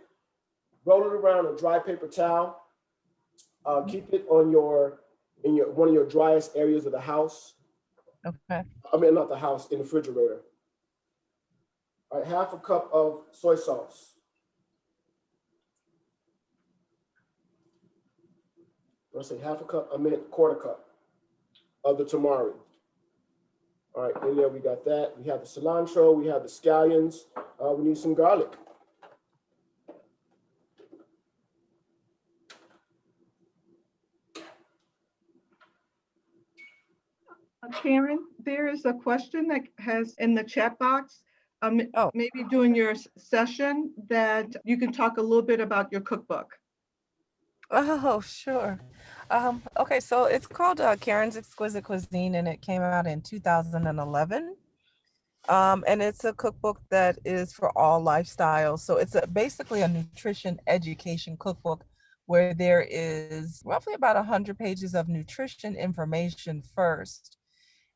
roll it around a dry paper towel. Keep it on in one of your driest areas of the house. Okay. I mean, not the house, in the refrigerator. All right, half a cup of soy sauce. When I say half a cup, I meant quarter cup of the tamari. All right, in there we got that. We have the cilantro, we have the scallions. We need some garlic. Karen, there is a question that has in the chat box. Oh, Maybe during your session that you can talk a little bit about your cookbook. oh, sure. Okay, so it's called Karen's Exquisite Cuisine, and it came out in 2011. And it's a cookbook that is for all lifestyles. So it's basically a nutrition education cookbook where there is roughly about 100 pages of nutrition information first.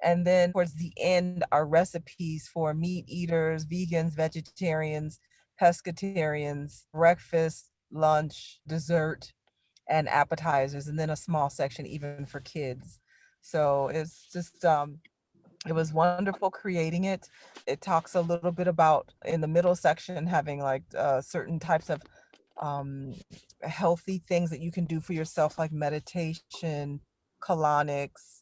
And then towards the end are recipes for meat eaters, vegans, vegetarians, pescatarians, breakfast, lunch, dessert, and appetizers, and then a small section even for kids. So it's just it was wonderful creating it. It talks a little bit about in the middle section having like certain types of um, healthy things that you can do for yourself, like meditation, colonics,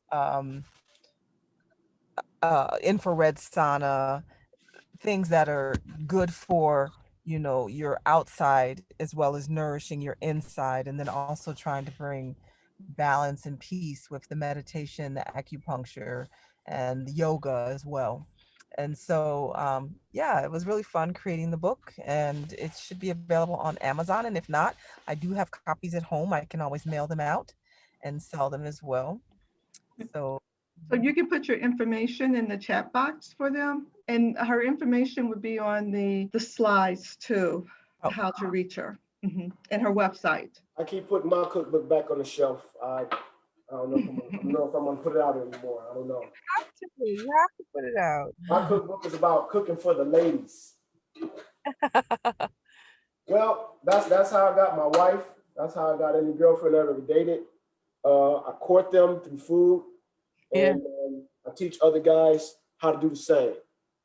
infrared sauna, things that are good for your outside as well as nourishing your inside, and then also trying to bring balance and peace with the meditation, the acupuncture, and the yoga as well. And so yeah, it was really fun creating the book, and it should be available on Amazon, and if not, I do have copies at home. I can always mail them out and sell them as well. So So you can put your information in the chat box for them. And her information would be on the slides too, oh, how to reach her and her website. I keep putting my cookbook back on the shelf. I don't know if I'm gonna put it out anymore. I don't know. you have to put it out. My cookbook is about cooking for the ladies. Well, that's how I got my wife. That's how I got any girlfriend I ever dated. I court them through food, Yeah. and I teach other guys how to do the same.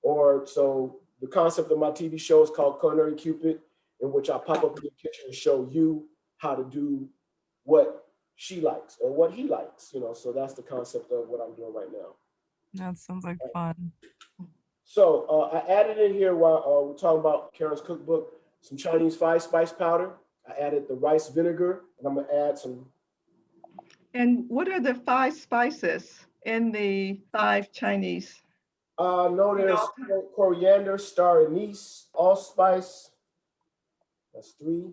Or so the concept of my TV show is called Culinary Cupid, in which I pop up in the kitchen and show you how to do what she likes or what he likes. So that's the concept of what I'm doing right now. That sounds like fun. So I added in here while we're talking about Karen's cookbook, some Chinese spice powder. I added the rice vinegar, and I'm gonna add some. And what are the 5 spices in the 5 Chinese? No, there's coriander, star anise, allspice. That's 3.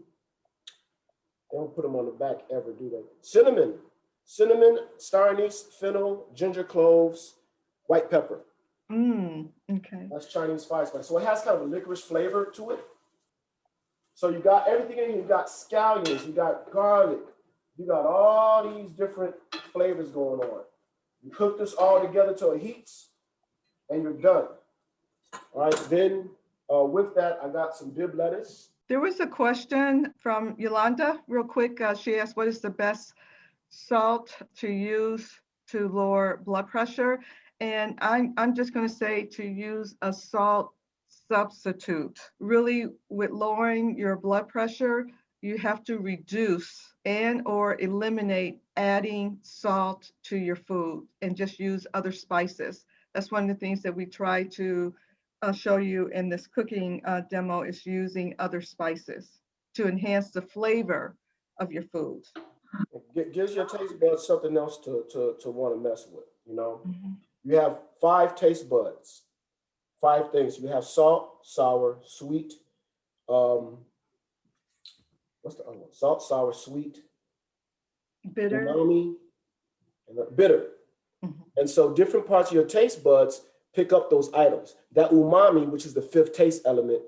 They don't put them on the back ever, do they? Cinnamon, star anise, fennel, ginger cloves, white pepper. Okay. That's Chinese spice. So it has kind of a licorice flavor to it. So you got everything in here. You got scallions, you got garlic, you got all these different flavors going on. You cook this all together till it heats, and you're done. All right, then with that, I got some bib lettuce. There was a question from Yolanda, real quick. She asked, what is the best salt to use to lower blood pressure? And I'm just going to say to use a salt substitute. Really, with lowering your blood pressure, you have to reduce and or eliminate adding salt to your food and just use other spices. That's one of the things that we try to show you in this cooking demo, is using other spices to enhance the flavor of your food. It gives your taste buds something else to want to mess with, you know. Mhm. You have 5 taste buds, 5 things. You have salt, sour, sweet. Um, what's the other one? Salt, sour, sweet, Bitter. umami, and bitter. Mhm. And so different parts of your taste buds pick up those items. That umami, which is the 5th taste element,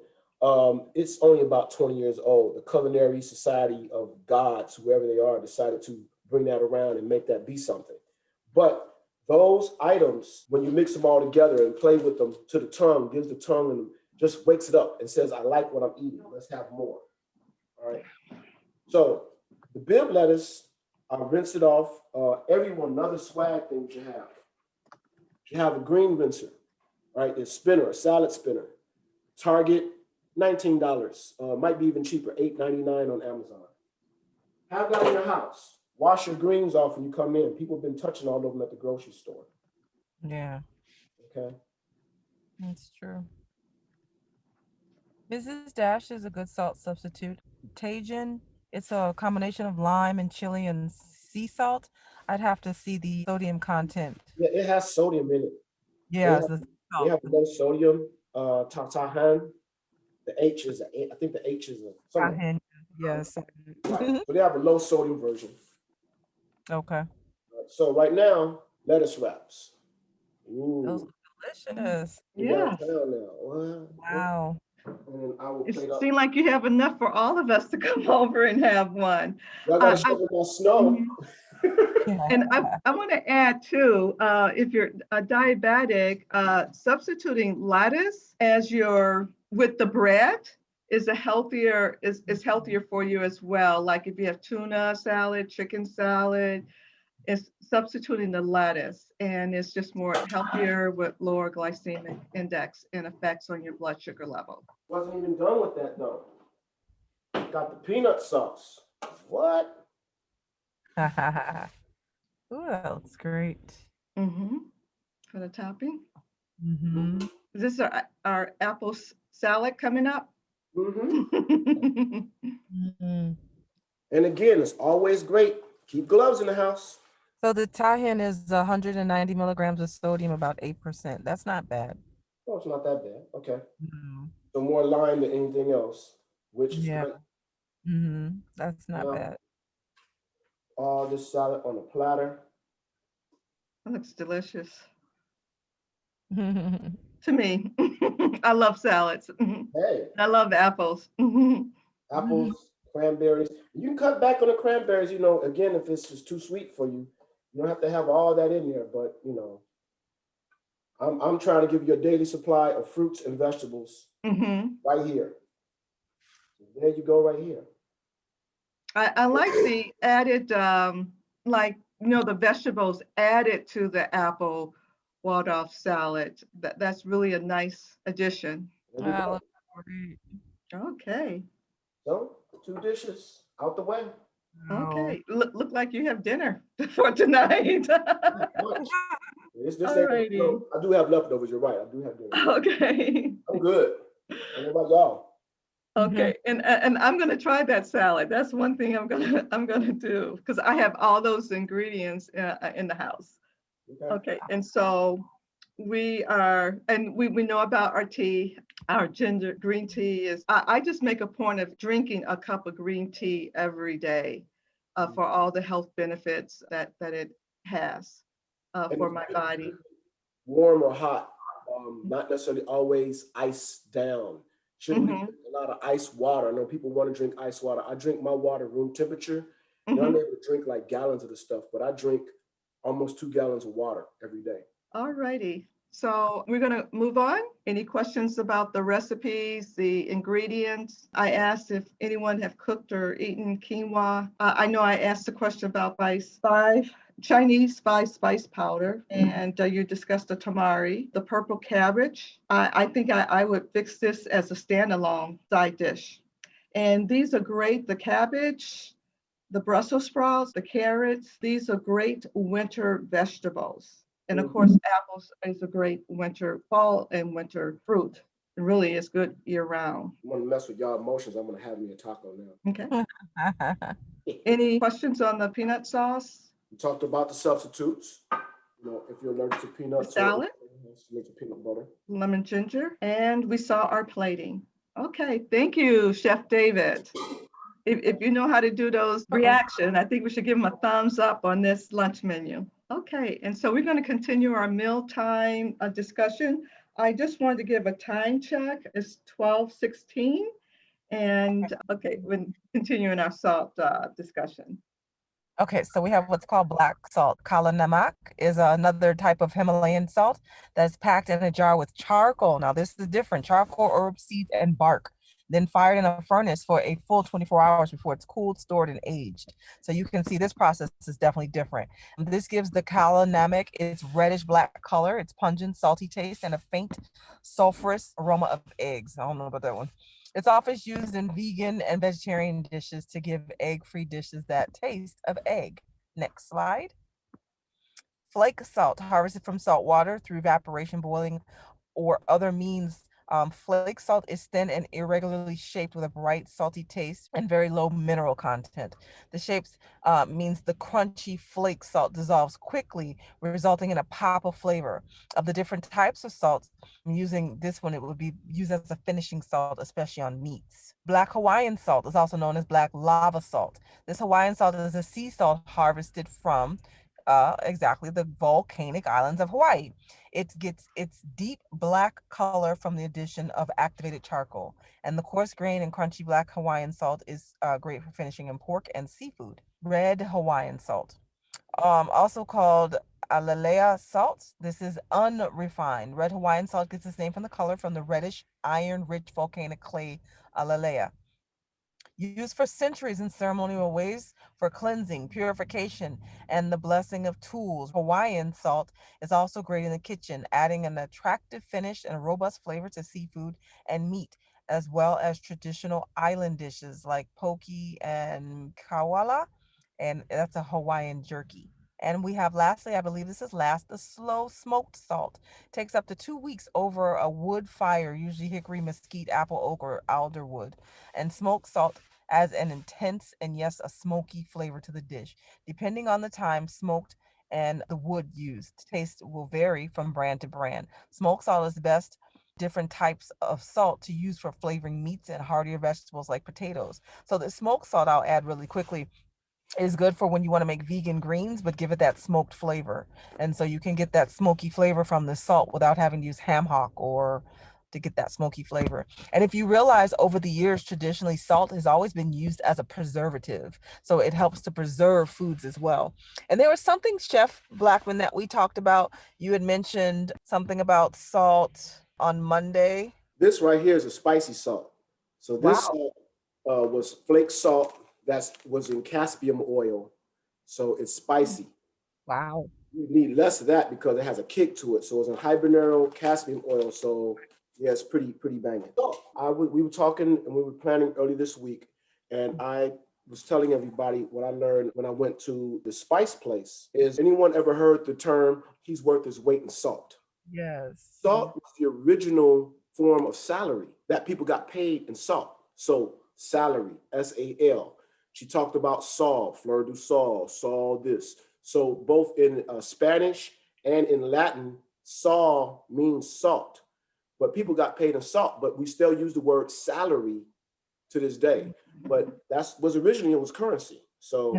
it's only about 20 years old. The Culinary Society of Gods, whoever they are, decided to bring that around and make that be something. But those items, when you mix them all together and play with them to the tongue, gives the tongue and just wakes it up and says, I like what I'm eating. Let's have more. All right. So the bib lettuce, I'll rinse it off. Everyone, another swag thing you have. You have a green rinser, right? It's spinner, a salad spinner. Target, $19. Might be even cheaper, $8.99 on Amazon. Have that in your house. Wash your greens off when you come in. People have been touching all of them at the grocery store. Yeah, Okay. that's true. Mrs. Dash is a good salt substitute. Tajin, it's a combination of lime and chili and sea salt. I'd have to see the sodium content. Yeah, it has sodium in it. They Yeah, have, it's the they salt. have low sodium. Tatahan. The H is I think the H is a something. Tahin. Yes. Right. So they have a low sodium version. Okay. So right now, lettuce wraps. Those Ooh, are delicious. we Yes. downtown now. What? Wow. And I will It plate up. seems like you have enough for all of us to come over and have one. Y'all got to I, I, shovel my snow. mhm. And I want to add too, if you're a diabetic, substituting lettuce as your with the bread is is healthier for you as well. Like if you have tuna salad, chicken salad, it's substituting the lettuce, and it's just more healthier with lower glycemic index and effects on your blood sugar level. Wasn't even done with that though. Got the peanut sauce. What? Ooh, that looks great. Mm-hmm. For the topping. Mm-hmm. Is this our apple salad coming up? Mm-hmm. Mm-hmm. And again, it's always great. Keep gloves in the house. So the tahin is 190 milligrams of sodium, about 8%. That's not bad. Oh, it's not that bad. Okay. No. So more lime than anything else, which is Yeah. great. Mm-hmm. That's not Now, bad. all this salad on a platter. That looks delicious Mm-hmm. to me. I love salads. Mhm. Hey, I love apples. Mhm. apples, cranberries. You can cut back on the cranberries, you know, again, if it's just too sweet for you. You don't have to have all that in there, but you know, I'm trying to give you a daily supply of fruits and vegetables Mhm. right here. So there you go, right here. I like the added, like, the vegetables added to the apple Waldorf salad. That's really a nice addition. There we Ah, go. looks great. Okay. So 2 dishes out the way. Wow. Okay. Look like you have dinner for tonight. Not much. This All ain't righty. no. I do have leftovers. You're right. I do have dinner. Okay. I'm good. I don't know about y'all. Mhm. Okay, and I'm gonna try that salad. That's one thing I'm gonna do because I have all those ingredients in the house. Okay. Okay, and so we know about our tea. Our ginger green tea is. I just make a point of drinking a cup of green tea every day, for all the health benefits that it has And for it's my good to body. drink warm or hot. Not necessarily always ice down. Shouldn't be Hmm. drinking a lot of ice water. I know people want to drink ice water. I drink my water room temperature. You know, I'm Hmm. able to drink like gallons of the stuff, but I drink almost 2 gallons of water every day. All righty. So we're going to move on. Any questions about the recipes, the ingredients? I asked if anyone have cooked or eaten quinoa. I know I asked a question about Chinese spice powder, and you discussed the tamari, the purple cabbage. I think I would fix this as a standalone side dish. And these are great. The cabbage, the Brussels sprouts, the carrots, these are great winter vegetables. And of course, apples is a great winter, fall and winter fruit. It really is good year round. I'm gonna mess with y'all emotions. I'm gonna have me a taco now. Okay. Any questions on the peanut sauce? We talked about the substitutes. You know, if you're allergic to peanuts, The salad, make a peanut butter. lemon ginger, and we saw our plating. Okay, thank you, Chef David. If you know how to do those reaction, I think we should give them a thumbs up on this lunch menu. Okay, and so we're going to continue our mealtime discussion. I just wanted to give a time check. It's 12:16. And okay, we're continuing our salt discussion. Okay, so we have what's called black salt. Kala namak is another type of Himalayan salt that's packed in a jar with charcoal. Now, this is different. Charcoal, herb seeds, and bark, then fired in a furnace for a full 24 hours before it's cooled, stored, and aged. So you can see this process is definitely different. And this gives the Kala namak its reddish black color, its pungent, salty taste, and a faint sulfurous aroma of eggs. I don't know about that one. It's often used in vegan and vegetarian dishes to give egg-free dishes that taste of egg. Next slide. Flake salt, harvested from salt water through evaporation, boiling, or other means. Flake salt is thin and irregularly shaped with a bright, salty taste and very low mineral content. The shapes means the crunchy flake salt dissolves quickly, resulting in a pop of flavor. Of the different types of salt, using this one, it would be used as a finishing salt, especially on meats. Black Hawaiian salt is also known as black lava salt. This Hawaiian salt is a sea salt harvested from exactly the volcanic islands of Hawaii. It gets its deep black color from the addition of activated charcoal. And the coarse grain and crunchy black Hawaiian salt is great for finishing in pork and seafood. Red Hawaiian salt, also called alalea salt. This is unrefined. Red Hawaiian salt gets its name from the color from the reddish, iron-rich volcanic clay alalea. Used for centuries in ceremonial ways for cleansing, purification, and the blessing of tools. Hawaiian salt is also great in the kitchen, adding an attractive finish and a robust flavor to seafood and meat, as well as traditional island dishes like poke and kawala, and that's a Hawaiian jerky. And we have lastly, I believe this is last, the slow smoked salt. Takes up to 2 weeks over a wood fire, usually hickory, mesquite, apple, oak, or alder wood. And smoked salt adds an intense and yes, a smoky flavor to the dish. Depending on the time smoked and the wood used, taste will vary from brand to brand. Smoked salt is the best different types of salt to use for flavoring meats and heartier vegetables like potatoes. So the smoked salt, I'll add really quickly, is good for when you want to make vegan greens, but give it that smoked flavor. And so you can get that smoky flavor from the salt without having to use ham hock or to get that smoky flavor. And if you realize over the years, traditionally salt has always been used as a preservative. So it helps to preserve foods as well. And there was something, Chef Blackman, that we talked about. You had mentioned something about salt on Monday. This right here is a spicy salt. So this salt was flake salt that was in caspium oil. So it's spicy. Wow. You need less of that because it has a kick to it. So it's in habanero caspium oil. So yeah, it's pretty banging. So we were talking and we were planning early this week, and I was telling everybody what I learned when I went to the spice place. Is anyone ever heard the term, he's worth his weight in salt? Yes. Salt was the original form of salary that people got paid in salt. So salary, S-A-L. She talked about Saul, fleur du sal, Saul this. So both in Spanish and in Latin, sal means salt. But people got paid in salt, but we still use the word salary to this day. But originally it was currency. So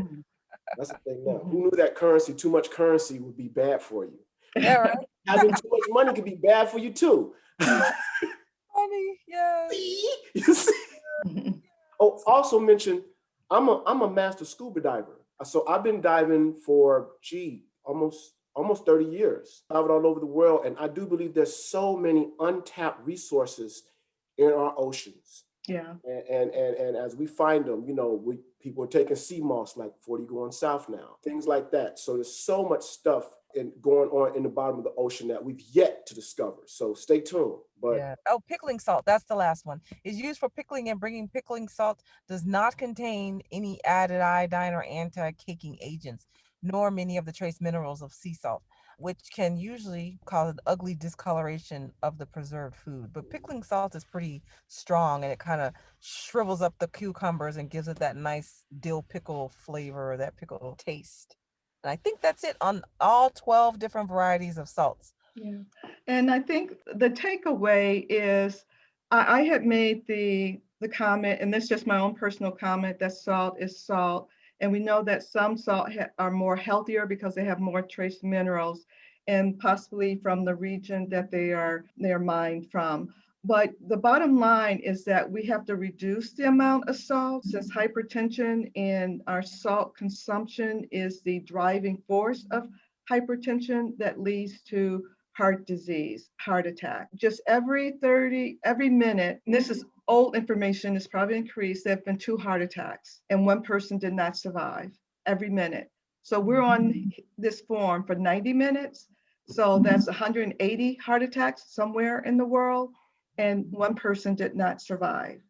that's the thing now. Who knew that too much currency would be bad for you? Yeah, right. Having too much money could be bad for you too. Funny, yeah. You see? Oh, also mention, I'm a master scuba diver. So I've been diving for almost 30 years. I've traveled all over the world, and I do believe there's so many untapped resources in our oceans. Yeah. And as we find them, you know, people are taking sea moss like 40 going south now, things like that. So there's so much stuff going on in the bottom of the ocean that we've yet to discover. So stay tuned. But Yeah. Oh, pickling salt. That's the last one. Is used for pickling and bringing. Pickling salt does not contain any added iodine or anti-caking agents, nor many of the trace minerals of sea salt, which can usually cause an ugly discoloration of the preserved food. But pickling salt is pretty strong, and it kind of shrivels up the cucumbers and gives it that nice dill pickle flavor or that pickle taste. And I think that's it on all 12 different varieties of salts. Yeah. And I think the takeaway is I had made the comment, and this is just my own personal comment, that salt is salt. And we know that some salt are more healthier because they have more trace minerals and possibly from the region that they are mined from. But the bottom line is that we have to reduce the amount of salt since hypertension and our salt consumption is the driving force of hypertension that leads to heart disease, heart attack. Just every minute, and this is old information, it's probably increased, there have been 2 heart attacks and 1 person did not survive every minute. So we're on this form for 90 minutes. So that's 180 heart attacks somewhere in the world and 1 person did not survive.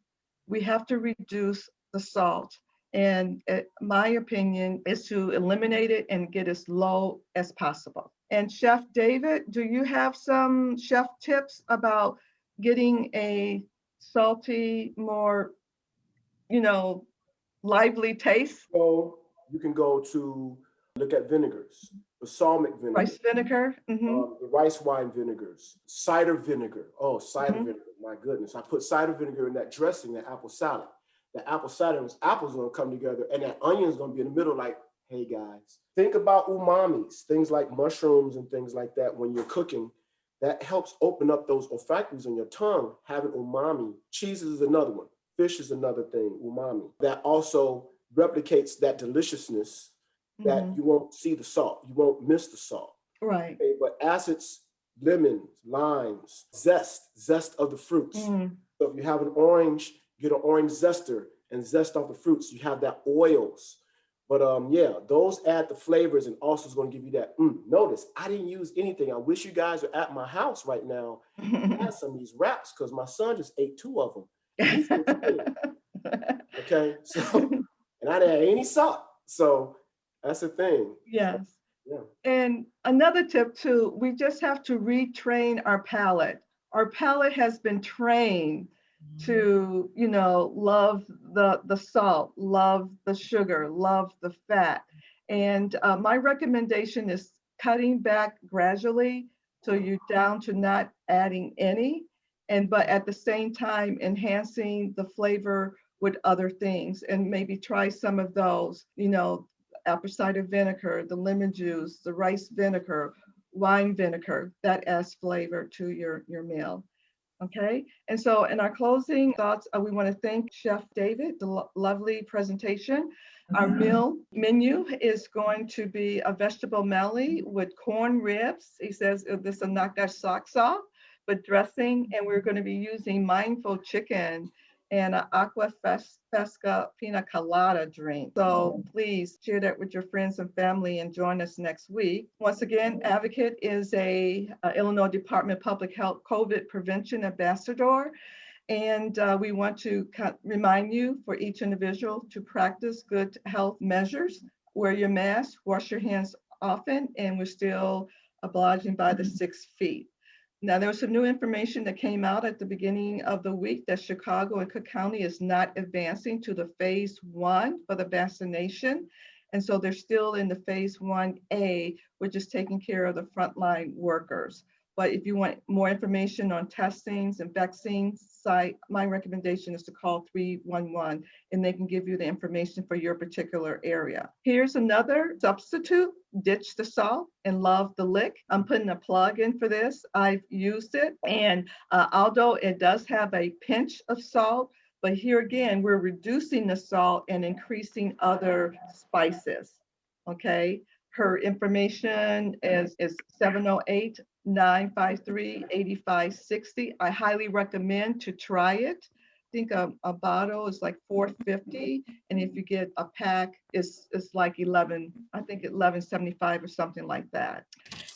We have to reduce the salt. And my opinion is to eliminate it and get as low as possible. And Chef David, do you have some chef tips about getting a salty, more, you know, lively taste? so you can go to look at vinegars, balsamic vinegar, Rice vinegar? Mm-hmm. the rice wine vinegars, cider vinegar. Oh, cider Mm-hmm. vinegar. My goodness. I put cider vinegar in that dressing, that apple salad. The apple cider, apples going to come together and that onion's going to be in the middle like, hey guys, think about umamis, things like mushrooms and things like that when you're cooking. That helps open up those olfactories on your tongue, having umami. Cheese is another one. Fish is another thing, umami. That also replicates that deliciousness that Mm-hmm. you won't see the salt. You won't miss the salt. Right. Okay, but acids, lemons, limes, zest of the fruits. Mm. So if you have an orange, get an orange zester and zest off the fruits. You have that oils. But yeah, those add the flavors and also is going to give you that. Notice, I didn't use anything. I wish you guys are at my house right now. I had some of these wraps because my son just ate 2 of them. He's 15. Okay, so, and I didn't add any salt. So that's the thing. Yes. Yeah. And another tip too, we just have to retrain our palate. Our palate has been trained to, love the salt, love the sugar, love the fat. And my recommendation is cutting back gradually so you're down to not adding any, but at the same time enhancing the flavor with other things and maybe try some of those, apple cider vinegar, the lemon juice, the rice vinegar, wine vinegar, that adds flavor to your meal. Okay, and so in our closing thoughts, we want to thank Chef David, the lovely presentation. Our meal menu is going to be a vegetable melly with corn ribs. He says this is a knock our socks off, with dressing, and we're going to be using mindful chicken and an aqua fresca pina colada drink. So please share that with your friends and family and join us next week. Once again, Advocate is a Illinois Department of Public Health COVID Prevention Ambassador. And we want to remind you for each individual to practice good health measures, wear your mask, wash your hands often, and we're still obliging by the 6 feet. Now, there was some new information that came out at the beginning of the week that Chicago and Cook County is not advancing to the phase 1 for the vaccination. And so they're still in the phase 1A, which is taking care of the frontline workers. But if you want more information on testings and vaccines site, my recommendation is to call 311 and they can give you the information for your particular area. Here's another substitute: ditch the salt and love the lick. I'm putting a plug in for this. I've used it, and although it does have a pinch of salt, but here again, we're reducing the salt and increasing other spices. Okay, her information is 708-953-8560. I highly recommend to try it. think a bottle is like $4.50, and if you get a pack, it's like 11, I think 11.75 or something like that.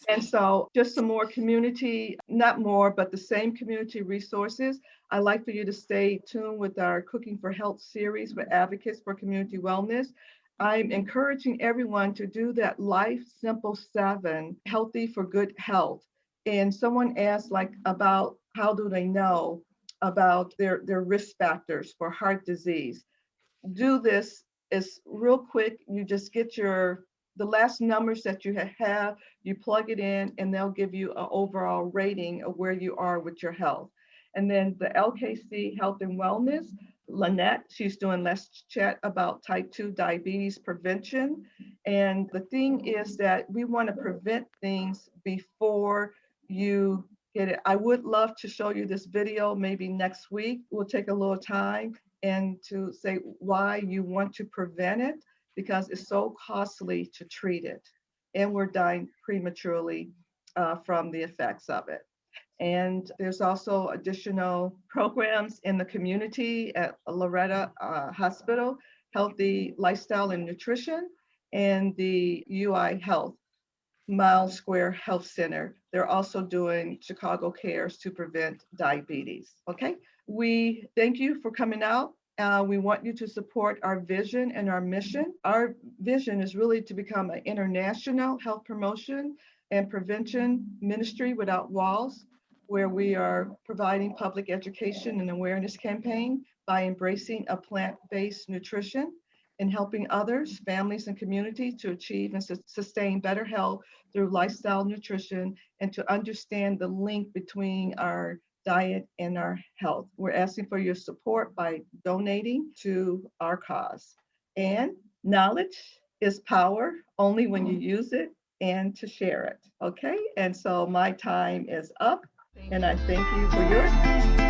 And so just some more community, not more, but the same community resources. I'd like for you to stay tuned with our Cooking for Health series with advocates for community wellness. I'm encouraging everyone to do that Life Simple 7, Healthy for Good Health. And someone asked like about how do they know about their risk factors for heart disease. Do this is real quick. You just get the last numbers that you have, you plug it in, and they'll give you an overall rating of where you are with your health. And then the LKC Health and Wellness, Lynette, she's doing Let's Chat about type 2 diabetes prevention. And the thing is that we want to prevent things before you get it. I would love to show you this video maybe next week. We'll take a little time and to say why you want to prevent it, because it's so costly to treat it. And we're dying prematurely from the effects of it. And there's also additional programs in the community at Loretta Hospital, Healthy Lifestyle and Nutrition, and the UI Health, Miles Square Health Center. They're also doing Chicago Cares to prevent diabetes. Okay, we thank you for coming out. We want you to support our vision and our mission. Our vision is really to become an international health promotion and prevention ministry without walls, where we are providing public education and awareness campaign by embracing a plant-based nutrition and helping others, families, and communities to achieve and sustain better health through lifestyle nutrition, and to understand the link between our diet and our health. We're asking for your support by donating to our cause. And knowledge is power only when you use it and to share it. Okay, and so my time is up, and I thank you for yours.